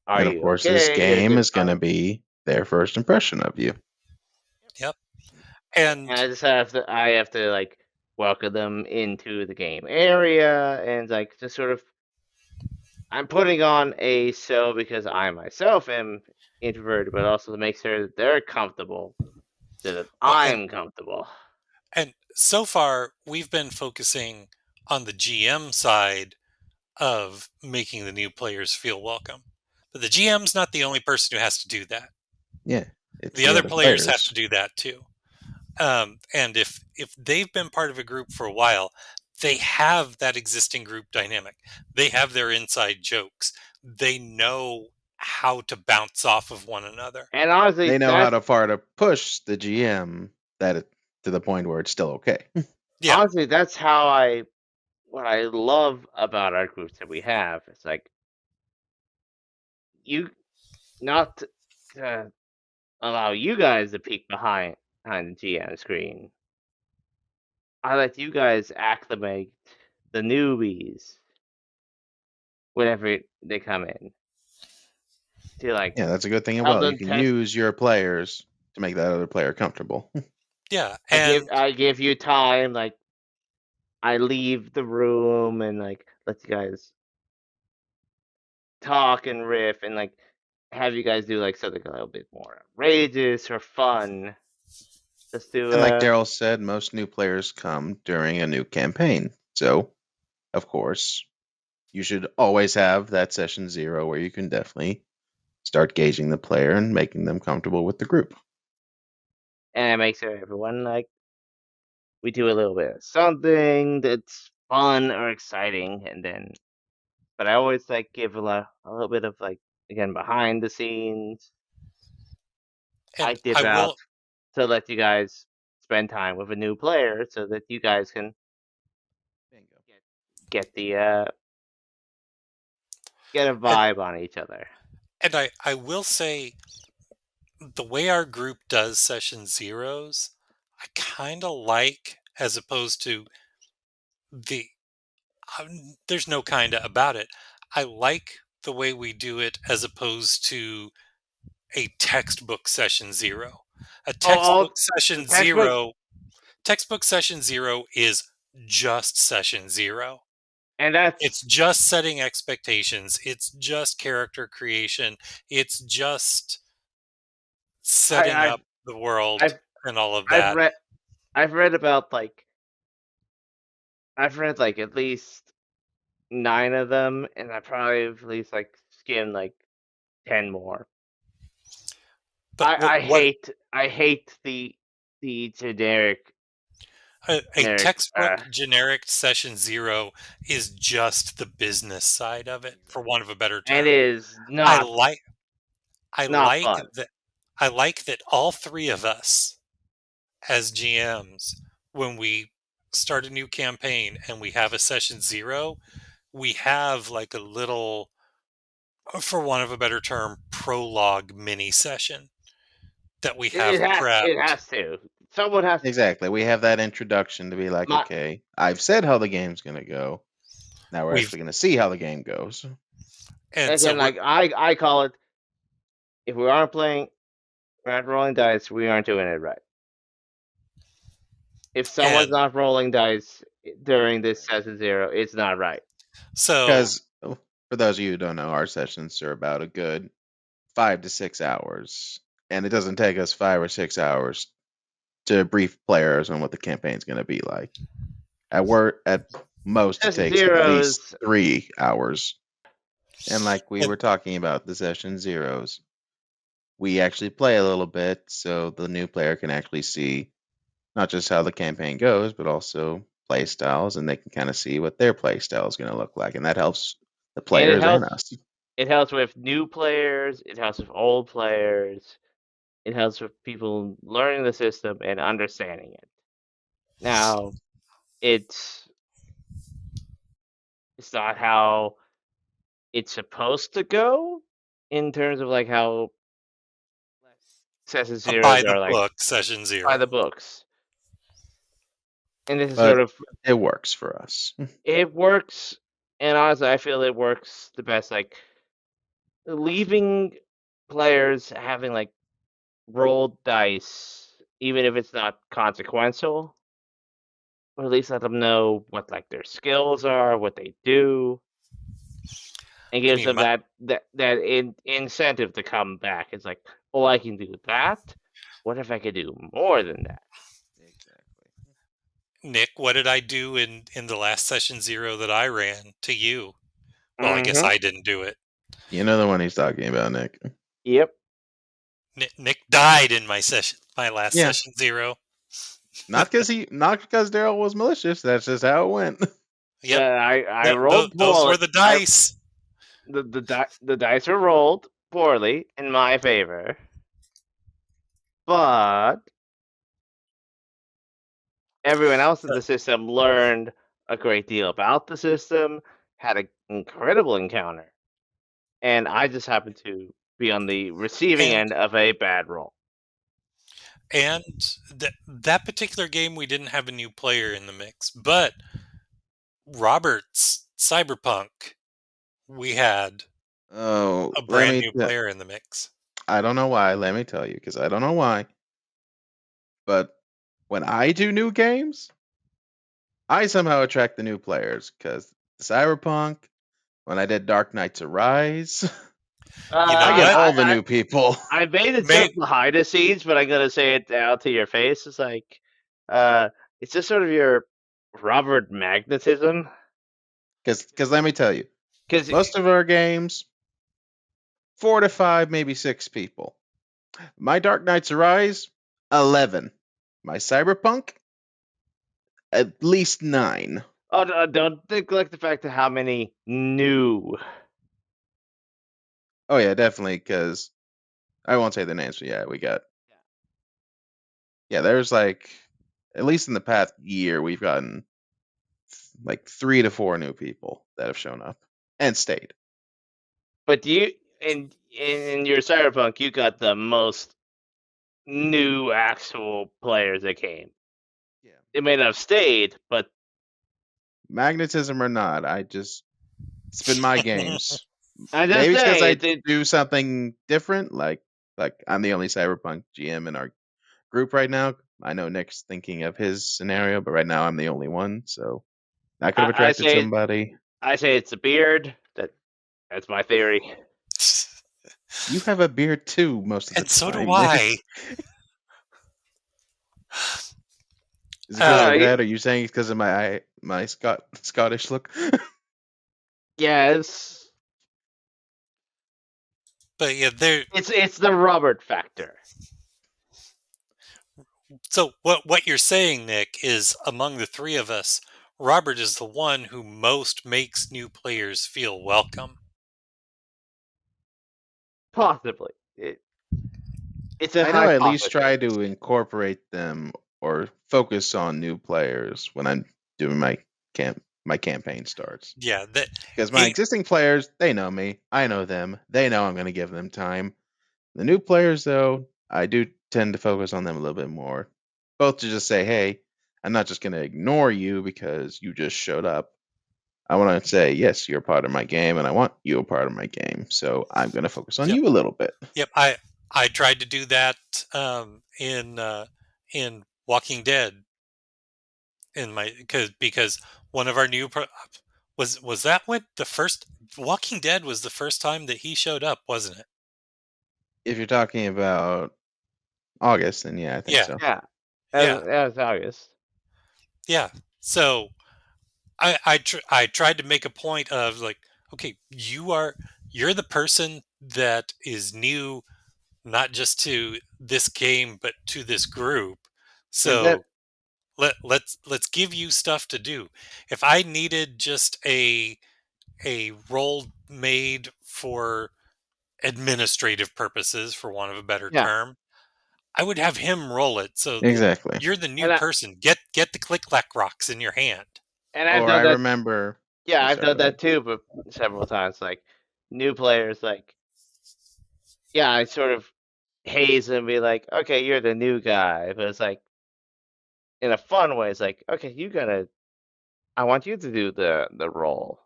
are And of you course, this okay? Is game it is going fun? to be their first impression of you. Yep. And And I have to like welcome them into the game area and like just sort of I'm putting on a show because I myself am introverted, but also to make sure that they're comfortable so that well, and I'm comfortable. and so far we've been focusing on the GM side of making the new players feel welcome. But the GM's not the only person who has to do that. Yeah, it's The the other other players have players. to do that too. And if they've been part of a group for a while, they have that existing group dynamic. They have their inside jokes. They know how to bounce off of one another. And honestly, They know how that's to far to push the GM to the point where it's still okay. Yeah. that's how I what I love about our groups that we have. It's like you not to allow you guys to peek behind the GM screen. I let you guys acclimate the newbies whenever they come in to like Yeah, that's a good thing as help well. You them can test. use your players to make that other player comfortable. Yeah. And I give you time. Like I leave the room and like let you guys talk and riff and like have you guys do like something a little bit more outrageous or fun. Just to And like Daryl said, most new players come during a new campaign. So, of course, you should always have that session zero where you can definitely start gauging the player and making them comfortable with the group. and make sure everyone like we do a little bit of something that's fun or exciting, and then but I always like give a little bit of like again behind the scenes. I and dip I out will to let you guys spend time with a new player so that you guys can Bingo. get, get the get a and vibe on each other. I will say the way our group does session zeros, I kind of like, as opposed to the there's no kind of about it. I like the way we do it as opposed to a textbook session zero. A Oh, textbook the session textbook, zero, textbook session zero is just session zero. and It's that's just setting expectations. It's just character creation. It's just I, setting I've up the world I've and all of I've that. read I've read about like I've read like at least 9 of them, and I probably at least like skimmed like 10 more. But I hate the a generic textbook generic session zero is just the business side of it, for want of a better and term. it is I like I not like fun. that I like that all three of us, as GMs, when we start a new campaign and we have a session 0, we have like a little, for want of a better term, prologue mini session that we have It prepped. has to. Someone has Exactly. We have that introduction to be like, my okay, I've said how the game's going to go. Now we're We've actually going to see how the game goes. and so again, we're like I call it, if we aren't playing, we're not rolling dice, we aren't doing it right. If someone's and not rolling dice during this session 0, it's not right. so Because for those of you who don't know, our sessions are about a good 5 to 6 hours. And it doesn't take us 5 or 6 hours to brief players on what the campaign's going to be like. At most, it Session takes at 0 least is 3 hours. And like we and were talking about the session zeros, we actually play a little bit so the new player can actually see not just how the campaign goes, but also play styles, and they can kind of see what their play style is going to look like. And that helps the and players and us. it helps with new players, it helps with old players, it helps with people learning the system and understanding it. Now, it's not how it's supposed to go in terms of like how session a zeros by the are like book session by 0. the books. And this is sort But of it works for us. it works, and honestly I feel it works the best, like leaving players having like rolled dice, even if it's not consequential, or at least let them know what like their skills are, what they do, and I gives mean, them that incentive to come back. It's like, oh, I can do that. What if I could do more than that? Exactly. Nick, what did I do in the last session 0 that I ran to you? Well, I guess Mm-hmm. I didn't do it. You know the one he's talking about, Nick. Yep. Nick died in my last Yeah. session 0. Not because Daryl was malicious. That's just how it went. Yep, I rolled those poorly. were the dice. The dice were rolled poorly in my favor, but everyone else in Uh, the system learned a great deal about the system, had an incredible encounter, and I just happened to be on the receiving And end of a bad roll. and that particular game we didn't have a new player in the mix, but Robert's Cyberpunk we had Oh, a brand new player in the mix. I don't know why. Let me tell you, because I don't know why. But when I do new games, I somehow attract the new players. Because Cyberpunk, when I did Dark Knights Arise, You know I get what? all the new people. I made it May joke behind the scenes, but I'm gonna say it out to your face. It's like, uh, it's just sort of your Robert magnetism, Because let me tell you, because most of our games, 4 to 5, maybe 6 people. My Dark Knights Arise, 11. My Cyberpunk, at least 9. don't neglect the fact of how many new. Oh yeah, definitely. Because I won't say the names, but yeah, we got there's like at least in the past year we've gotten like 3 to 4 new people that have shown up and stayed. But you in your Cyberpunk, you got the most new actual players that came. Yeah. It may not have stayed, but Magnetism or not, I just it's been my games. I'm just Maybe it's because saying I do something different, like I'm the only Cyberpunk GM in our group right now. I know Nick's thinking of his scenario, but right now I'm the only one, so that could have I attracted say somebody. it's a beard. That's my theory. You have a beard too most of the and so do time, Nick. I. Is it I because don't Uh, of know. that, or are you saying it's because of my Scottish look? Yes, but yeah, there. it's the Robert factor. So what you're saying, Nick, is among the three of us, Robert is the one who most makes new players feel welcome. Possibly. It, It's a I know I at least hypothesis. try to incorporate them or focus on new players when I'm doing my campaign starts. Yeah, that Because my it, existing players, they know me, I know them, they know I'm going to give them time. The new players, though, I do tend to focus on them a little bit more, both to just say, "Hey, I'm not just going to ignore you because you just showed up. I want to say, yes, you're a part of my game, and I want you a part of my game. So I'm going to focus on yep, you a little bit." yep. I tried to do that in Walking Dead in my because one of our was that when the first Walking Dead was the first time that he showed up, wasn't it? If you're talking about August, then yeah, I think Yeah, so. Yeah, yeah, as August. yeah. So I tried to make a point of like, okay, you're the person that is new, not just to this game, but to this group. And then So let's give you stuff to do. If I needed just a role made for administrative purposes, for want of a better yeah, term, I would have him roll it. So Exactly. you're the new and I person. Get the click clack rocks in your hand. and I've Or I done that. remember. Yeah, Oh, I've sorry. done Go ahead. that too, but several times. Like new players, like yeah, I sort of haze and be like, okay, you're the new guy, but it's like in a fun way. It's like, okay, I want you to do the role.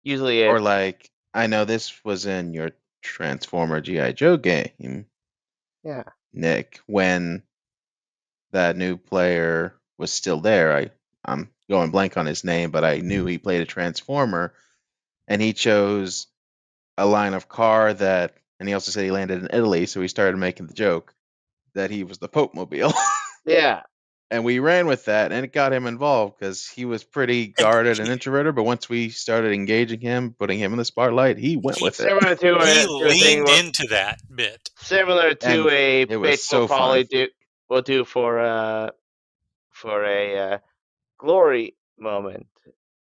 Usually Or it's like, I know this was in your Transformer GI Joe game, yeah, Nick, when that new player was still there. I'm going blank on his name, but I knew he played a Transformer, and he chose a line of car that, and he also said he landed in Italy, so we started making the joke that he was the Pope Mobile. yeah, And we ran with that, and it got him involved because he was pretty And guarded and introverted. But once we started engaging him, putting him in the spotlight, he went he with it, similar he to a thing leaned into that bit. similar to and a it was bit so fun. we'll do for a glory moment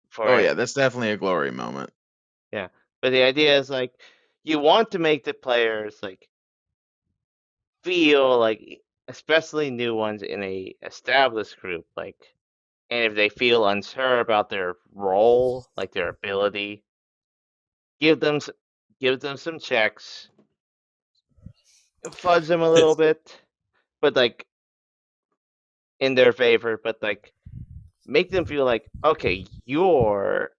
for Oh yeah, him. that's definitely a glory moment. Yeah, but the idea is like you want to make the players like feel like, especially new ones in a established group, like, and if they feel unsure about their role, like their ability, give them give them some checks, fudge them a little This, bit, but like in their favor, but like make them feel like, okay, you're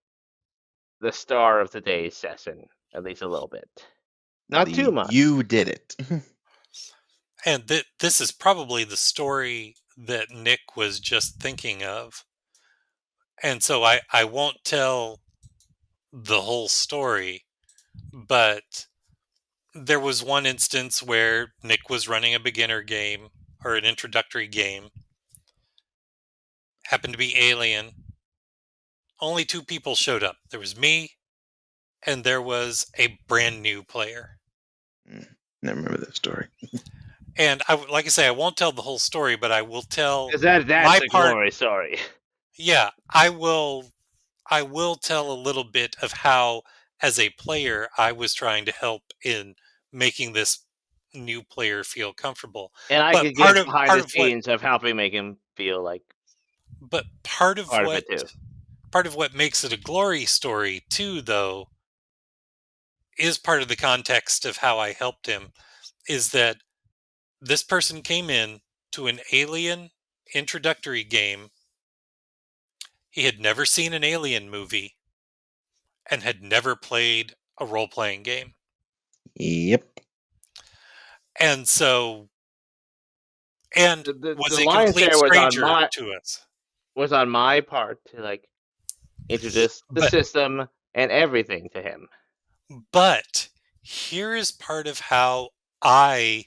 the star of today's session, at least a little bit. Not too The much. you did it. and this is probably the story that Nick was just thinking of. And so I won't tell the whole story, but there was one instance where Nick was running a beginner game or an introductory game, happened to be Alien. Only two people showed up. There was me and there was a brand new player. Never remember that story. And like I say, I won't tell the whole story, but I will tell Because that's my a part. glory story. Yeah, I will tell a little bit of how, as a player, I was trying to help in making this new player feel comfortable. And I But could get behind the scenes of helping make him feel like but part of part of what it too. part of what makes it a glory story too, though, is part of the context of how I helped him. Is that this person came in to an Alien introductory game. He had never seen an Alien movie and had never played a role playing game. Yep. And so, and was The a lion's complete share stranger to us. was on my part to like introduce the But, system and everything to him but here is part of how I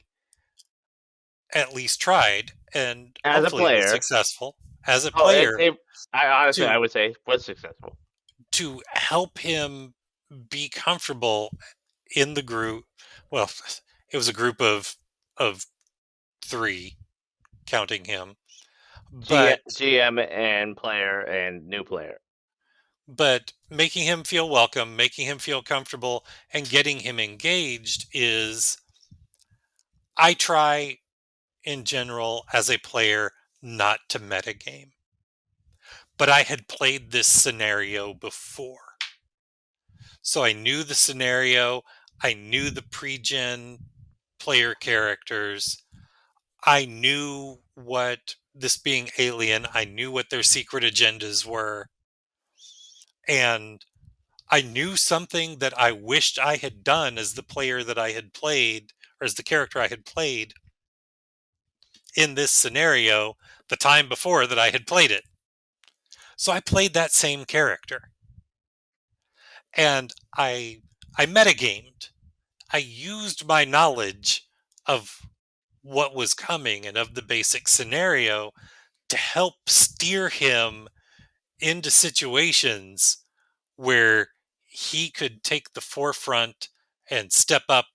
at least tried and as a hopefully was player. successful as a Oh, player I honestly I to would say was successful. help him be comfortable in the group. Well, it was a group of three, counting him, but GM and player and new player. making him feel welcome, making him feel comfortable, and getting him engaged is I try in general as a player not to metagame. But I had played this scenario before. So I knew the scenario, I knew the pre-gen player characters, I knew what, this being Alien, I knew what their secret agendas were, and I knew something that I wished I had done as the player that I had played, or as the character I had played in this scenario the time before that I had played it. So I played that same character. And I metagamed. I used my knowledge of what was coming and of the basic scenario to help steer him into situations where he could take the forefront and step up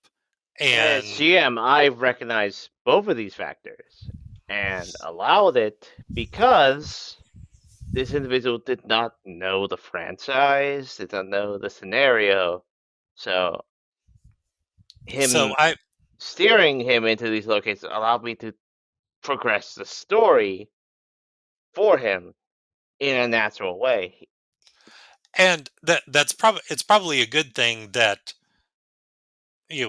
And as and GM, I recognize both of these factors and allowed it because this individual did not know the franchise, did not know the scenario. So so him I steering him into these locations allowed me to progress the story for him in a natural way. and that's probably, it's probably a good thing that, you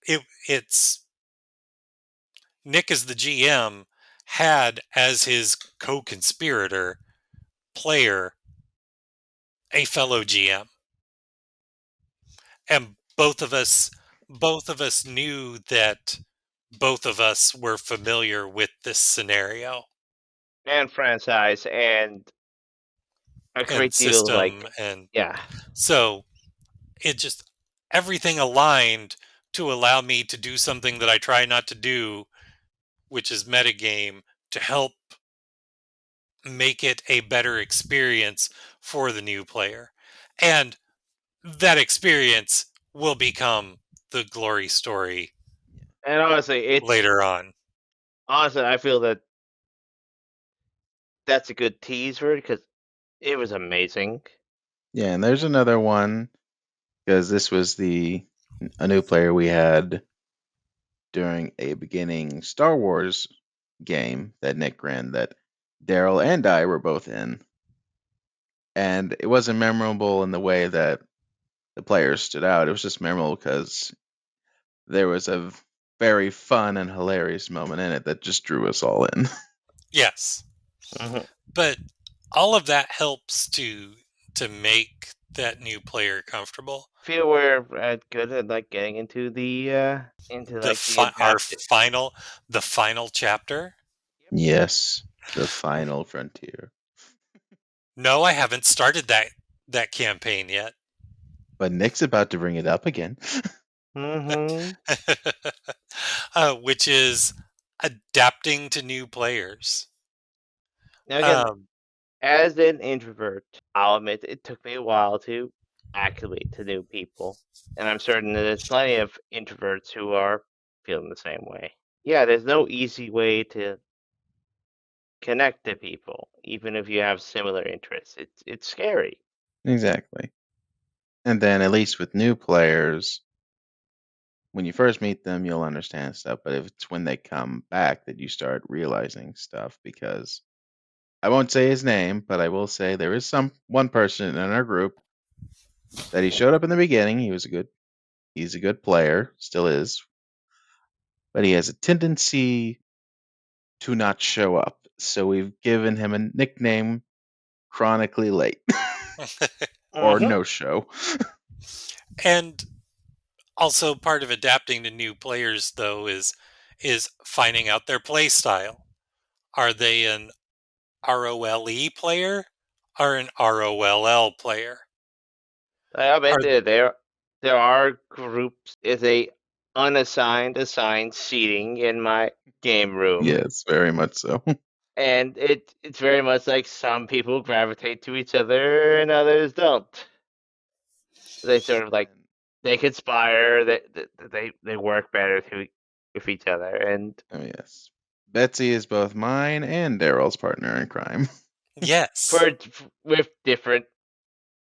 know, it's Nick as the GM had as his co-conspirator player a fellow GM, and both of us knew that both of us were familiar with this scenario And franchise and a and great deal system, like, and yeah. so it just, everything aligned to allow me to do something that I try not to do, which is metagame, to help make it a better experience for the new player. And that experience will become the glory story And honestly, later on. I feel that that's a good tease for it because it was amazing. Yeah, and there's another one because this was a new player we had during a beginning Star Wars game that Nick ran that Daryl and I were both in. And it wasn't memorable in the way that the players stood out. It was just memorable because there was a very fun and hilarious moment in it that just drew us all in. Yes, Mm-hmm. but all of that helps to make that new player comfortable. Feel we're good at like getting into the Our adaptive. final chapter. Yes, the final frontier. No, I haven't started that campaign yet. But Nick's about to bring it up again. Mm-hmm. Which is adapting to new players. Now again, Um, as an introvert, I'll admit it took me a while to acclimate to new people, and I'm certain that there's plenty of introverts who are feeling the same way. Yeah, there's no easy way to connect to people, even if you have similar interests. It's scary. Exactly. And then, at least with new players, when you first meet them, you'll understand stuff. But if it's when they come back that you start realizing stuff, because I won't say his name, but I will say there is one person in our group that he showed up in the beginning. He's a good player, still is, but he has a tendency to not show up. So we've given him a nickname, chronically late or Mm-hmm. no show. and also part of adapting to new players though is finding out their play style. Are they an ROLE player or an ROLL player? I admit Are that there are groups. Is a unassigned assigned seating in my game room, Yes, very much so. and it's very much like some people gravitate to each other and others don't. They sort of like And they conspire. They work better with each other, and oh yes, Betsy is both mine and Daryl's partner in crime. yes, for with different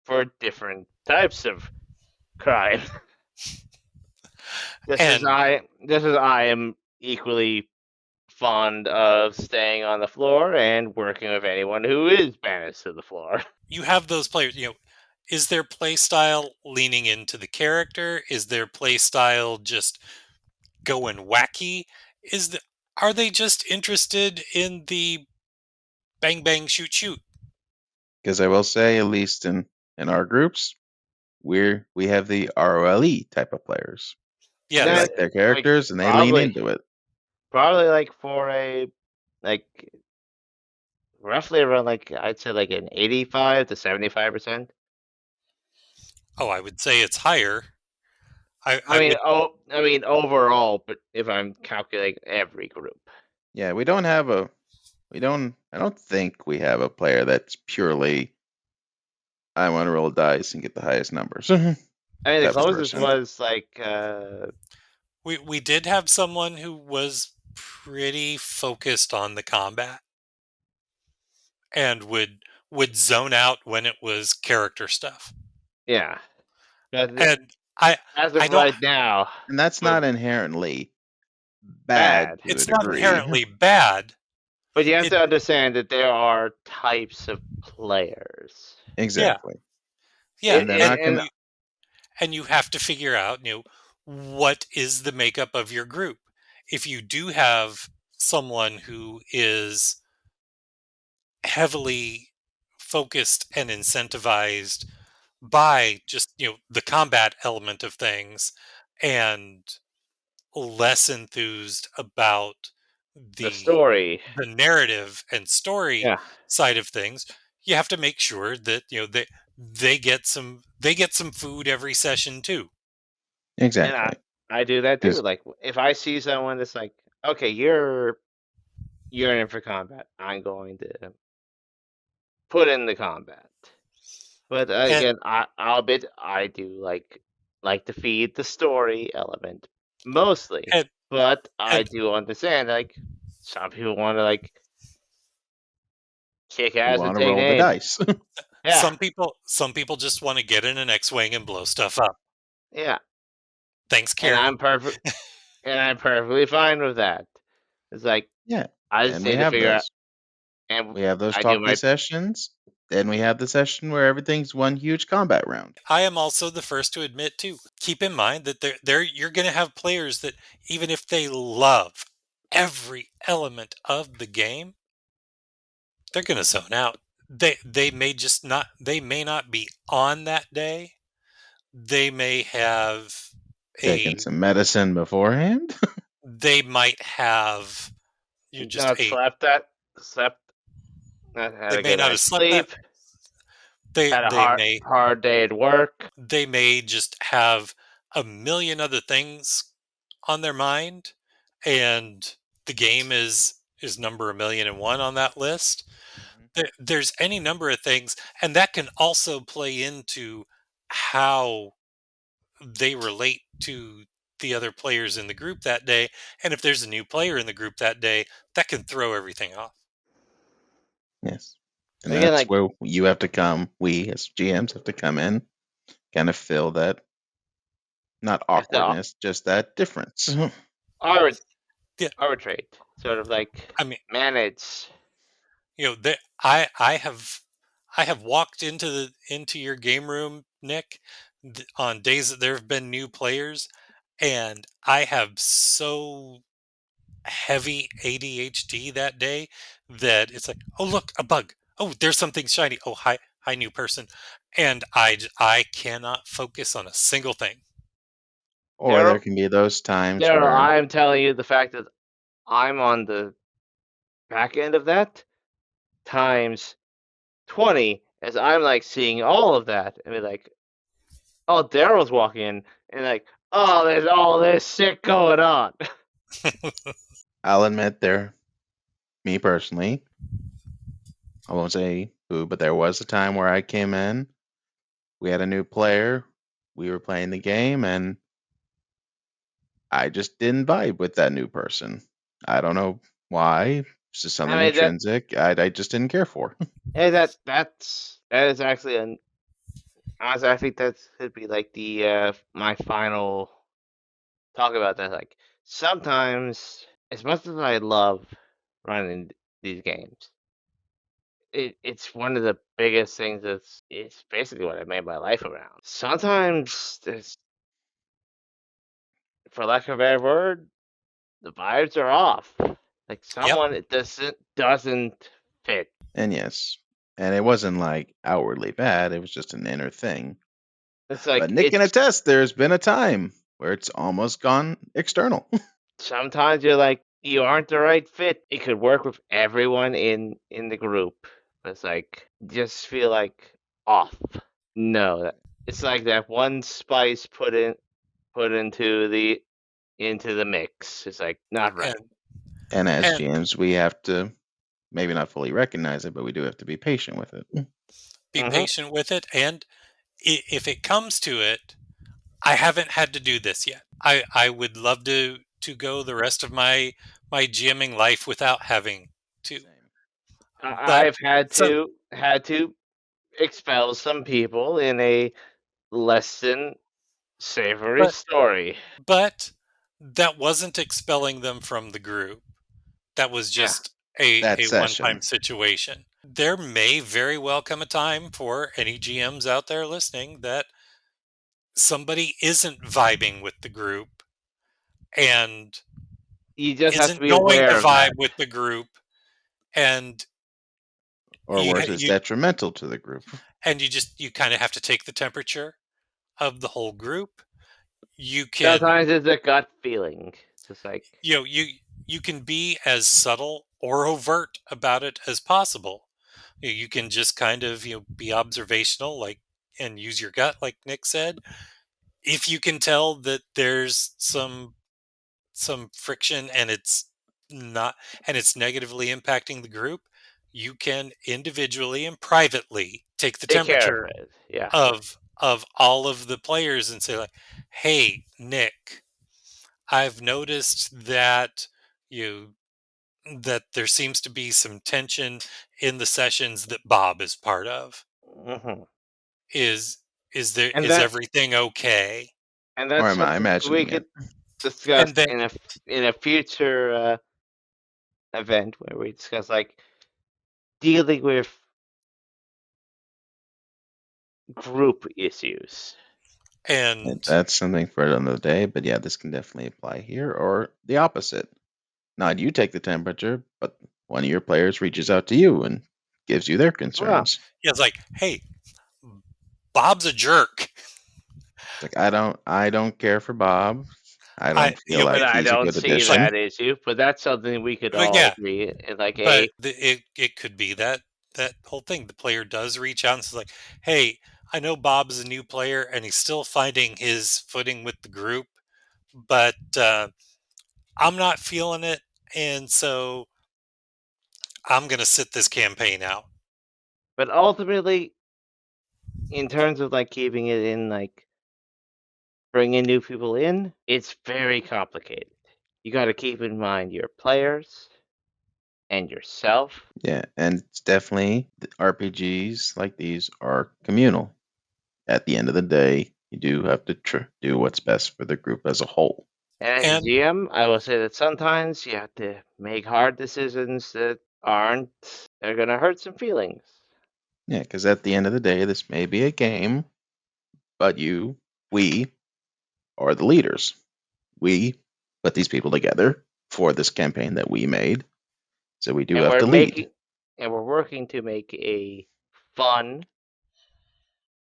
for different types of crime. and Just as I am equally fond of staying on the floor and working with anyone who is banished to the floor. You have those players, is their play style leaning into the character? Is their play style just going wacky? Is the Are they just interested in the bang bang shoot shoot? Because I will say, at least in our groups, we have the ROLE type of players. They Yes. That like their like characters and they lean probably into it. probably like for a like roughly around like I'd say like an 85 to 75%. Oh, I would say it's higher. I I mean, would. overall, but if I'm calculating every group. Yeah, I don't think we have a player that's purely I want to roll dice and get the highest numbers I mean, the type of closest person. was like We did have someone who was pretty focused on the combat and would zone out when it was character stuff. yeah. But And I as I of don't right now, And that's for not inherently bad bad. to a it's not degree. inherently bad. But you have It to understand that there are types of players. Yeah. Exactly. Yeah, And they're It not and going and to you have to figure out, what is the makeup of your group. If you do have someone who is heavily focused and incentivized by just, the combat element of things and less enthused about the the story. the narrative and story Yeah. side of things, you have to make sure that, they get some food every session too. And exactly. I do that too. 'Cause Like if I see someone that's like, okay, you're in for combat, I'm going to put in the combat. But And again, I'll admit I do like to feed the story element mostly. and But I and do understand like some people want to like kick we ass and want to take roll the names. dice. Yeah, some people just want to get in an X-wing and blow stuff up. yeah, Thanks, and Carrie. I'm perfectly fine with that. It's like Yeah. I just And we need to have figure out, those. and We have those I do talkie my sessions. Then we have the session where everything's one huge combat round. I am also the first to admit too. Keep in mind that you're going to have players that, even if they love every element of the game, they're going to zone out. They may not be on that day. They may have Taking a some medicine beforehand. they might have you just not a slept, not had they a may good not have night's slept that sleep, they had a they may hard day at work. they may just have a million other things on their mind, and the game is number 1,000,001 on that list. There's any number of things, and that can also play into how they relate to the other players in the group that day. And if there's a new player in the group that day, that can throw everything off. Yes. And Again, that's like where you have to come, we as GMs have to come in, kind of fill that, not have to awkwardness, just that difference. arbit- Yeah, arbitrate, sort of like I mean, manage. that I have walked into your game room, Nick, on days that there have been new players, and I have so heavy ADHD that day that it's like, oh look, a bug. Oh, there's something shiny. Oh, hi, new person, and I cannot focus on a single thing. Or there Daryl, can be those times Daryl, where I'm telling you the fact that I'm on the back end of that times 20, as I'm like seeing all of that and be like, oh, Daryl's walking in, and like, oh, there's all this shit going on. I'll admit me personally, I won't say who, but there was a time where I came in, we had a new player, we were playing the game, and I just didn't vibe with that new person. I don't know why. It's just I something mean intrinsic I just didn't care for. that is actually an honestly, I think that could be like the my final talk about that. Like sometimes, as much as I love running these games, it's one of the biggest things it's basically what I made my life around. Sometimes there's, for lack of a better word, the vibes are off. Like Yep. someone it doesn't fit. And yes, and it wasn't like outwardly bad, it was just an inner thing. It's But like Nick can it's attest there's been a time where it's almost gone external. sometimes you're like you aren't the right fit. It could work with everyone in the group. But it's like just feel like off. No, it's like that one spice put into the mix. It's like not right. And And as and GMs, we have to maybe not fully recognize it, but we do have to be patient with it. be Hmm. patient with it. And if it comes to it, I haven't had to do this yet. I would love to go the rest of my GMing life without having to. Same. But I've had so to expel some people in a less than savory but story. but that wasn't expelling them from the group. That was Yeah, just That a one-time session. situation. There may very well come a time for any GMs out there listening that somebody isn't vibing with the group and you just have to isn't be going to aware of vibe that. with the group, and Or worse, is you detrimental to the group. you kind of have to take the temperature of the whole group. You can Sometimes it's a gut feeling. Just like you know you can be as subtle or overt about it as possible. You can just kind of be observational, like, and use your gut, like Nick said. If you can tell that there's some friction and not it's negatively impacting the group, you can individually and privately take the take care of temperature it. Yeah. of all of the players and say, like, hey Nick, I've noticed that you that there seems to be some tension in the sessions that Bob is part of. Hmm. Is And is that everything okay? and Or that's am I something we imagining it? could discuss And then in a future event where we discuss like dealing with group issues. And and that's something for another day, but yeah, this can definitely apply here or the opposite. Not you take the temperature, but one of your players reaches out to you and gives you their Well, concerns. yeah, it's like, hey, Bob's a jerk. It's like I don't care for Bob. I I don't feel you know, but like I he's a don't good see but addition. that issue. But that's something we could but all yeah, agree. And like but a it could be that whole thing. The player does reach out and says, like, hey, I know Bob's a new player and he's still finding his footing with the group, but I'm not feeling it, and so I'm gonna sit this campaign out. but ultimately, in terms of like keeping it in, like bringing new people in, it's very complicated. You got to keep in mind your players and yourself. Yeah, and it's definitely RPGs like these are communal. At the end of the day, you do have to do what's best for the group as a whole. And as a And GM, I will say that sometimes you have to make hard decisions that aren't, they're going to hurt some feelings. Yeah, because at the end of the day, this may be a game, but we are the leaders. We put these people together for this campaign that we made, so we do And have we're to lead. making, and we're working to make a fun,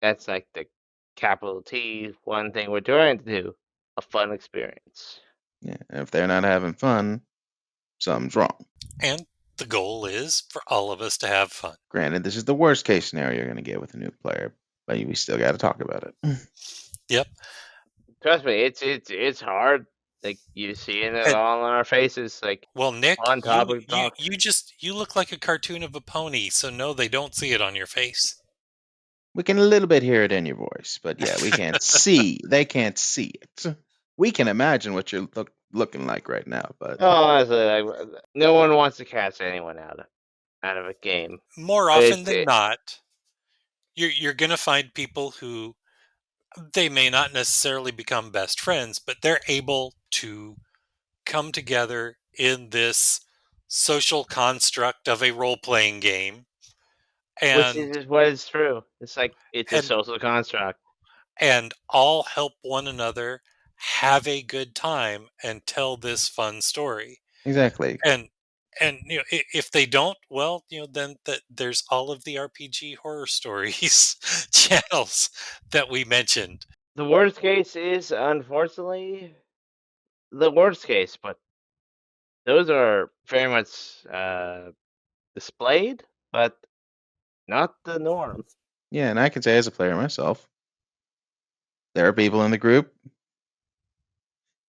that's like the capital T one thing we're trying to do, a fun experience. Yeah, and if they're not having fun, something's wrong. and the goal is for all of us to have fun. Granted, this is the worst case scenario you're going to get with a new player, but we still got to talk about it. Yep. Trust me, it's hard. Like you seeing it And all on our faces. Like well, Nick, fun topic to talk. you look like a cartoon of a pony, so no, they don't see it on your face. We can a little bit hear it in your voice, but yeah, we can't see. They can't see it. We can imagine what you're looking like right now, but Oh, honestly, like, no one wants to cast anyone out of a game. More But often than not, you're gonna find people who they may not necessarily become best friends, but they're able to come together in this social construct of a role-playing game, Which and is what is true. It's like it's a and social construct. and all help one another have a good time and tell this fun story. Exactly. And if they don't, well, then there's all of the RPG horror stories channels that we mentioned. The worst case is unfortunately the worst case, but those are very much displayed, but not the norm. Yeah, and I can say as a player myself, there are people in the group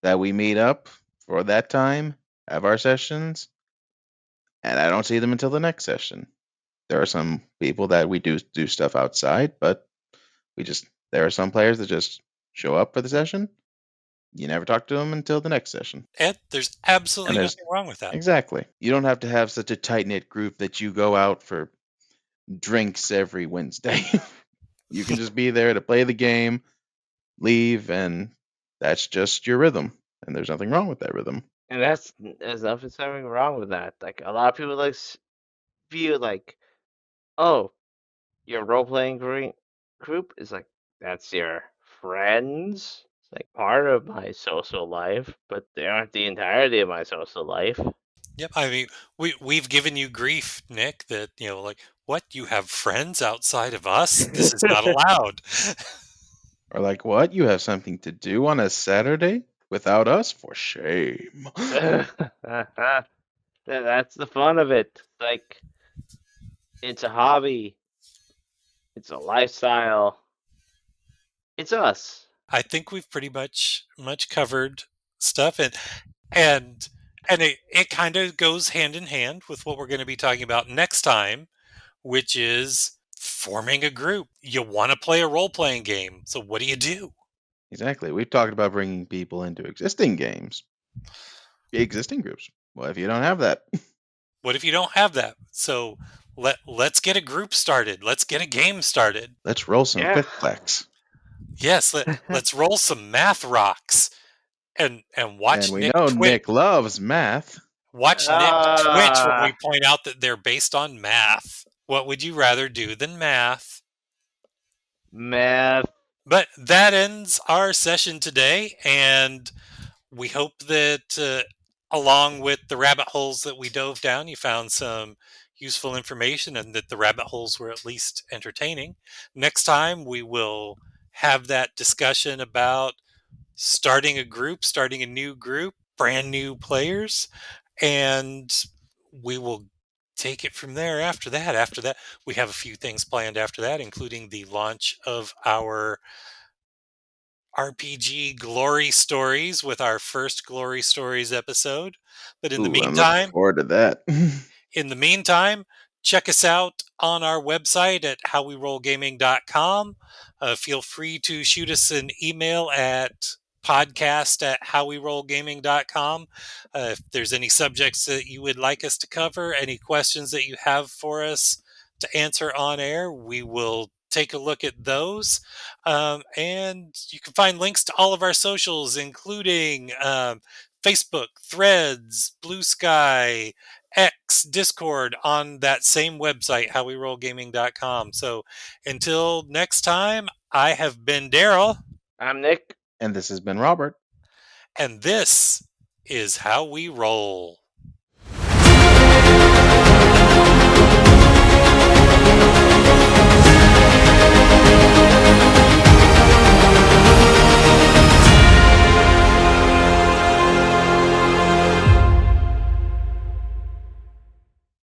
that we meet up for that time, have our sessions, and I don't see them until the next session. There are some people that we do stuff outside, but there are some players that just show up for the session. You never talk to them until the next session. And there's And absolutely there's nothing wrong with that. exactly. You don't have to have such a tight knit group that you go out for drinks every Wednesday. You can just be there to play the game, leave, and that's just your rhythm. And there's nothing wrong with that rhythm. And there's nothing wrong with that. Like a lot of people view like, oh, your role playing group is like that's your friends. It's like part of my social life, but they aren't the entirety of my social life. Yep. I mean, we've given you grief, Nick, that like, what, you have friends outside of us? This is not allowed. Or like, what? You have something to do on a Saturday without us? For shame. That's the fun of it. Like it's a hobby. It's a lifestyle. It's us. I think we've pretty much covered stuff, and it kind of goes hand in hand with what we're going to be talking about next time, which is forming a group. You want to play a role-playing game, so what do you do? Exactly. We've talked about bringing people into existing games, existing groups. Well, if you don't have that, What if you don't have that? So let's get a group started. Let's get a game started. let's roll some Yeah. click clacks. Yes, let's roll some math rocks and watch And we Nick know twitch. Nick loves math. Watch Nick twitch when we Ah, point out that they're based on math. What would you rather do than math? math. But that ends our session today, and we hope that along with the rabbit holes that we dove down, you found some useful information and that the rabbit holes were at least entertaining. Next time, we will have that discussion about starting a group, starting a new group, brand new players, and we will take it from there after that. After that, we have a few things planned after that, including the launch of our RPG Glory Stories with our first Glory Stories episode. But Ooh, I'm looking forward to that. in the meantime, check us out on our website at howwerollgaming.com. Feel free to shoot us an email at podcast@howwerollgaming.com. If there's any subjects that you would like us to cover, any questions that you have for us to answer on air, we will take a look at those. And you can find links to all of our socials, including Facebook, Threads, Blue Sky, X, Discord on that same website, howwerollgaming.com. So until next time, I have been Daryl, I'm Nick. And this has been Robert. and this is How We Roll.